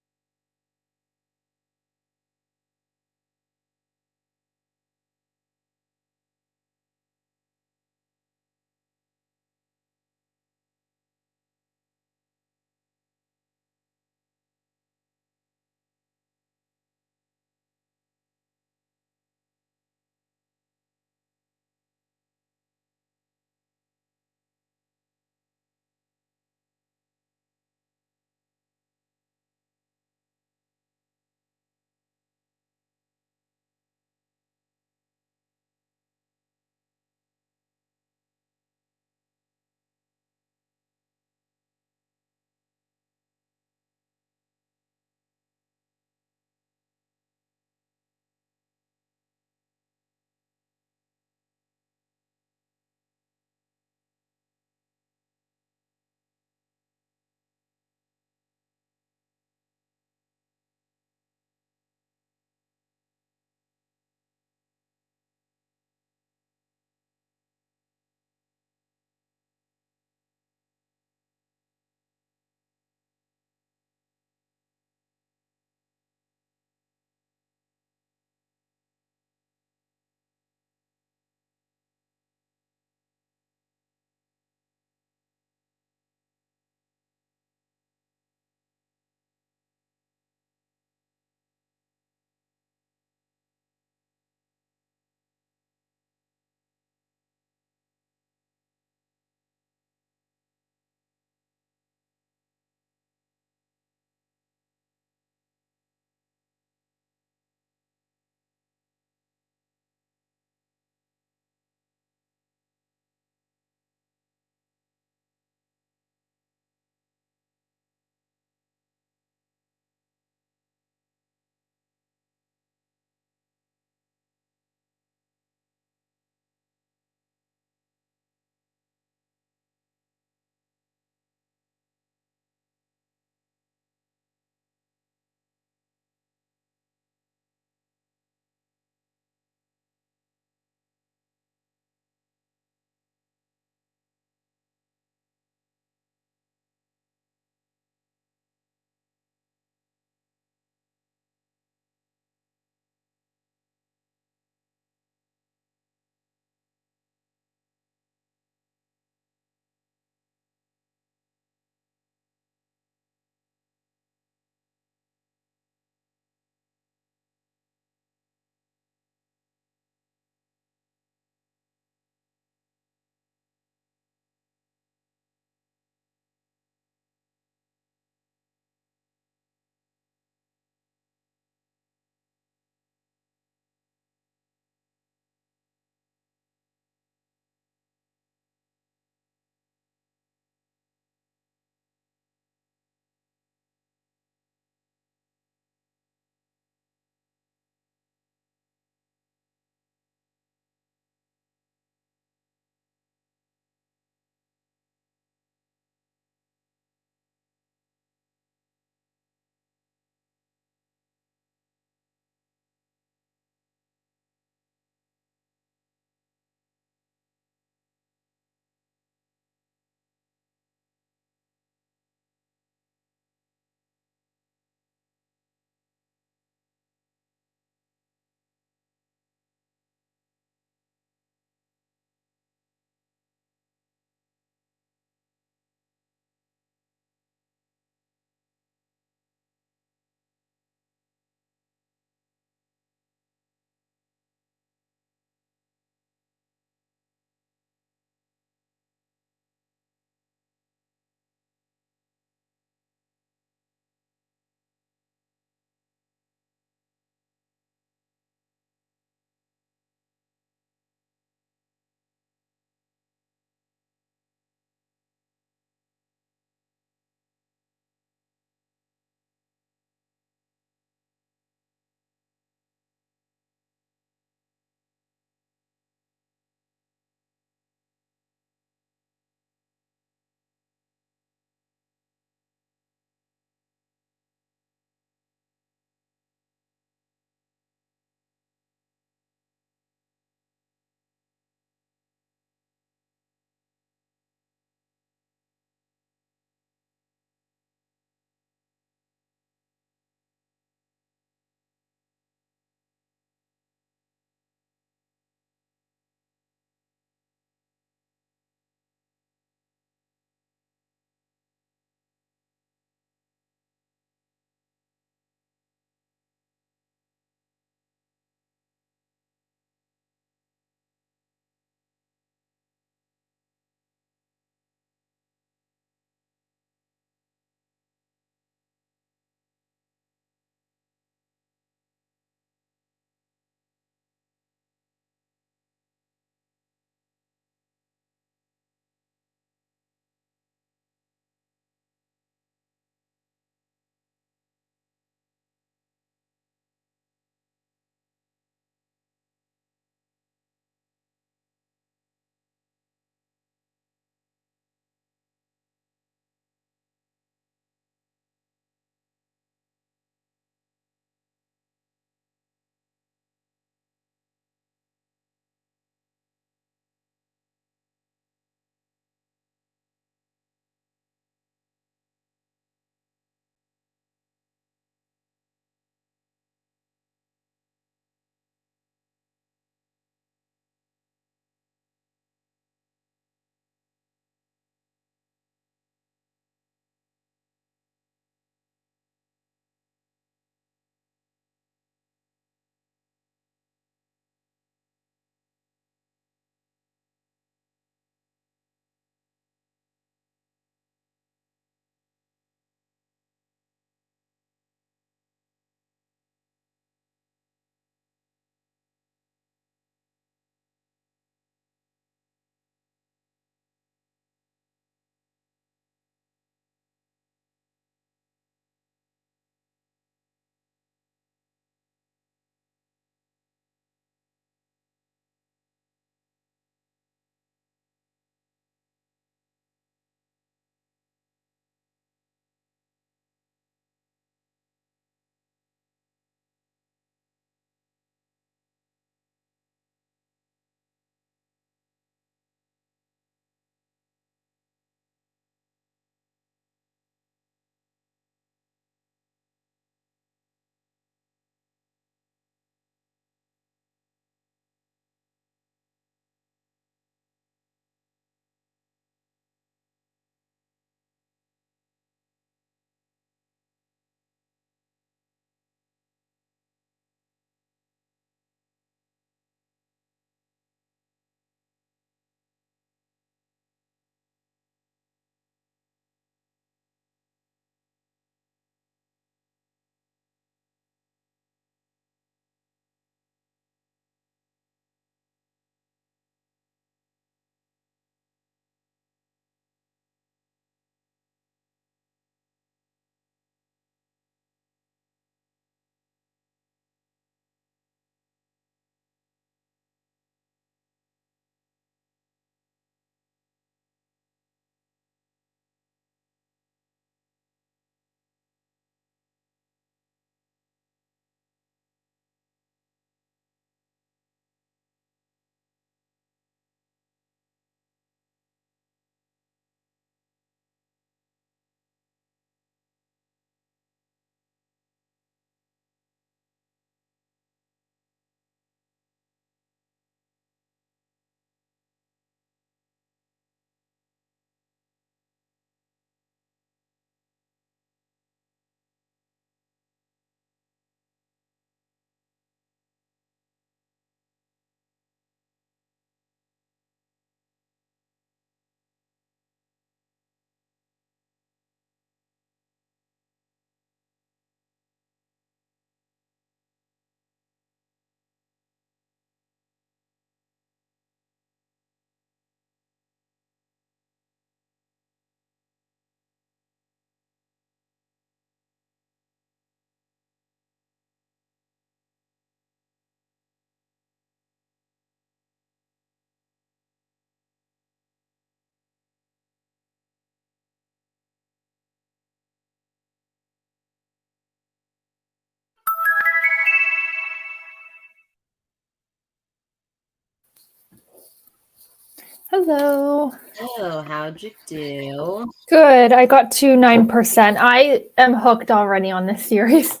Hello. Oh, how'd you do? Good. I got to 9%. I am hooked already on this series.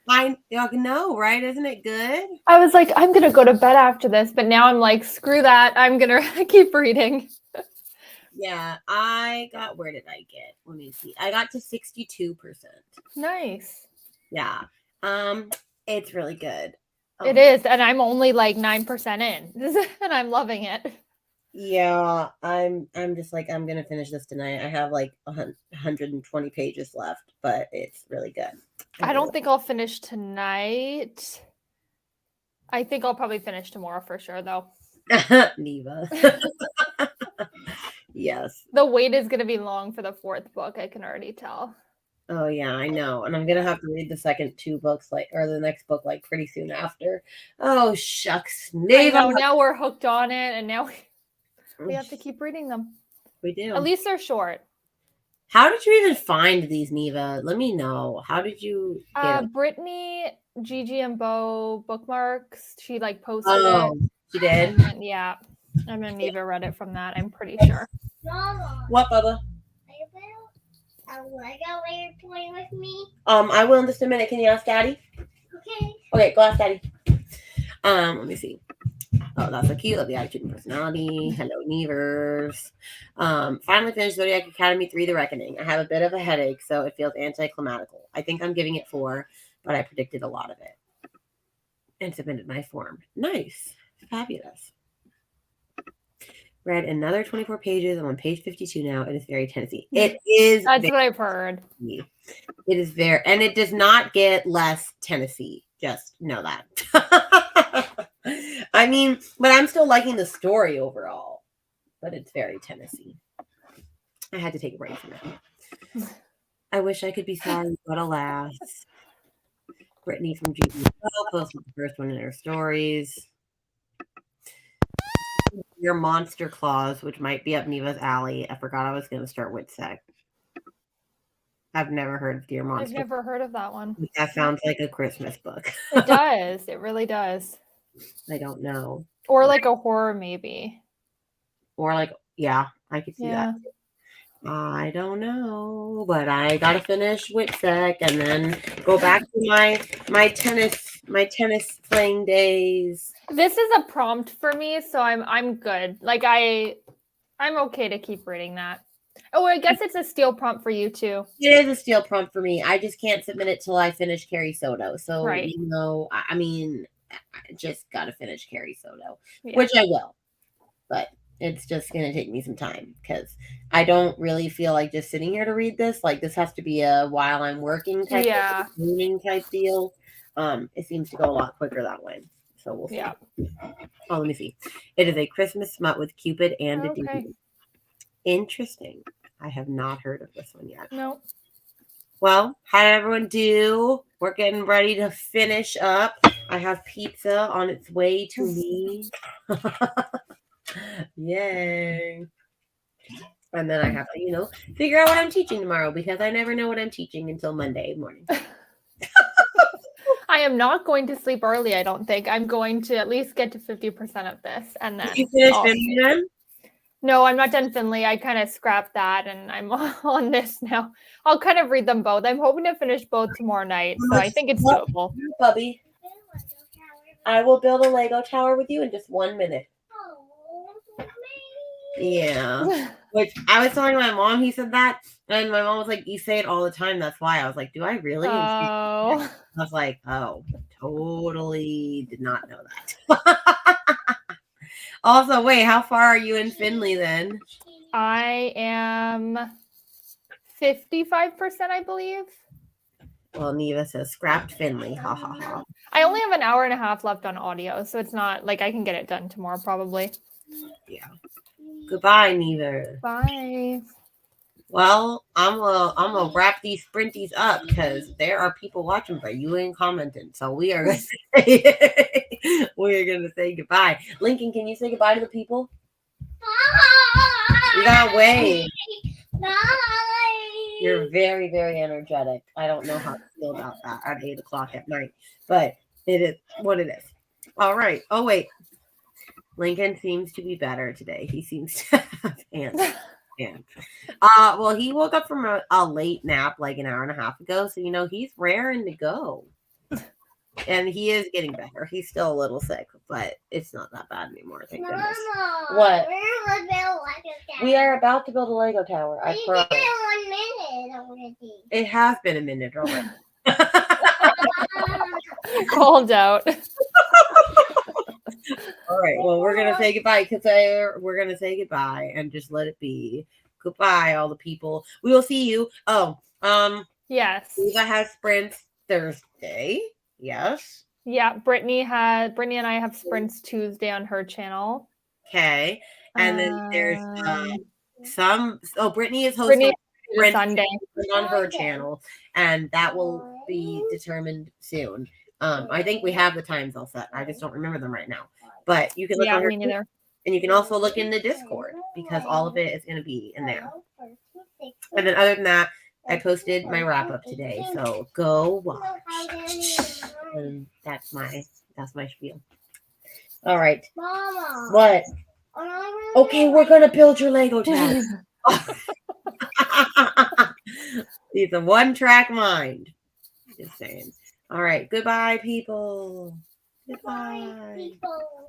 I know, right? Isn't it good? I was like, I'm gonna go to bed after this, but now I'm like, screw that. I'm gonna keep reading. Yeah, where did I get? Let me see. I got to 62%. Nice. Yeah. It's really good. It is, and I'm only like 9% in, and I'm loving it. Yeah, I'm just like, I'm gonna finish this tonight. I have like 120 pages left, but it's really good. I don't think I'll finish tonight. I think I'll probably finish tomorrow for sure, though. Neva. Yes. The wait is going to be long for the fourth book. I can already tell. Oh yeah, I know. And I'm gonna have to read the second two books or the next book pretty soon after. Oh shucks. I Neva. know, now we're hooked on it, and now we have to keep reading them. We do. At least they're short. How did you even find these, Neva? Let me know. How did you get them? Brittany, Gigi, and Bo bookmarks. She like posted Oh, it. she did? And, yeah. And then Neva read it from that, I'm pretty sure. Mama, What, Bubba? are you a Lego where you're playing with me? I will in just a minute. Can you ask Daddy? Okay. Okay, go ask Daddy. Let me see. Oh, that's so cute. Love the attitude and personality. Hello, Nevers. Finally finished Zodiac Academy 3 The Reckoning. I have a bit of a headache, so it feels anticlimactical. I think I'm giving it 4, but I predicted a lot of it. And submitted my form. Nice. Fabulous. Read another 24 pages. I'm on page 52 now. It is very Tennessee. It is. That's what I've heard. It is very, and it does not get less Tennessee. Just know that. I mean, but I'm still liking the story overall. But it's very Tennessee. I had to take a break from it. I wish I could be sorry, but alas. Brittany from GB posted the first one in her stories. Your Monster Claws, which might be up Neva's alley. I forgot I was going to start with Sec. I've never heard of Dear Monster. I've never heard of that one. That sounds like a Christmas book. It does. It really does. I don't know. Or like a horror, maybe. Or like, yeah, I could see that. I don't know, but I gotta finish Witsec and then go back to my tennis playing days. This is a prompt for me, so I'm good. Like I'm okay to keep reading that. Oh, I guess it's a steel prompt for you too. It is a steel prompt for me. I just can't submit it till I finish Carrie Soto. So Right. I mean, I just gotta finish Carrie Soto, Yeah. which I will, but it's just going to take me some time because I don't really feel like just sitting here to read this. Like this has to be a while I'm working type reading type deal. It seems to go a lot quicker that way. So we'll see. Yeah. Oh, let me see. It is a Christmas smut with Cupid and a demon. Interesting. I have not heard of this one yet. No. Well, how did everyone do? We're getting ready to finish up. I have pizza on its way to me. Yay. And then I have to, figure out what I'm teaching tomorrow because I never know what I'm teaching until Monday morning. I am not going to sleep early, I don't think. I'm going to at least get to 50% of this. And then Did you finish Finley then? No, I'm not done Finley. I kind of scrapped that and I'm on this now. I'll kind of read them both. I'm hoping to finish both tomorrow night. So I think it's doable. Bubby, I will build a Lego tower with you in just 1 minute. Yeah. Which I was telling my mom he said that, and my mom was like, "You say it all the time." That's why I was like, "Do I really?" Oh. I was like, "Oh, totally did not know that." Also, wait, how far are you in Finley then? I am 55%, I believe. Well, Neva says scrapped Finley. Ha ha ha. I only have an hour and a half left on audio, so it's not like I can get it done tomorrow probably. Yeah. Goodbye, Neva. Bye. Well, I'm gonna wrap these sprinties up because there are people watching, but you ain't commenting. So we are gonna say goodbye. Lincoln, can you say goodbye to the people? You gotta wave. Bye. You're very, very energetic. I don't know how to feel about that at 8:00 at night, but it is what it is. All right. Oh wait. Lincoln seems to be better today. He seems to have ants. Well, he woke up from a late nap like an hour and a half ago, so he's raring to go. And he is getting better. He's still a little sick, but it's not that bad anymore. Thank goodness. Mama, What? we're gonna build like a We are about to build a Lego tower. I We promise. did it 1 minute already. It has been a minute already. Called out. All right. Well, we're gonna say goodbye because we're gonna say goodbye and just let it be. Goodbye, all the people. We will see you. Yes. Eva has sprints Thursday. Yes. Yeah, Brittany and I have sprints Tuesday on her channel. Okay. And then there's Brittany is Brittany hosting Sprint Sunday. on her channel, and that will be determined soon. I think we have the times all set. I just don't remember them right now. But you can look Yeah, on her me neither. and you can also look in the Discord because all of it is going to be in there. And then other than that, I posted my wrap up today, so go watch. And that's my spiel. All right. Mama. What? Okay, we're gonna build your Lego tower. He's a one-track mind. Just saying. All right. Goodbye, people. Goodbye. People.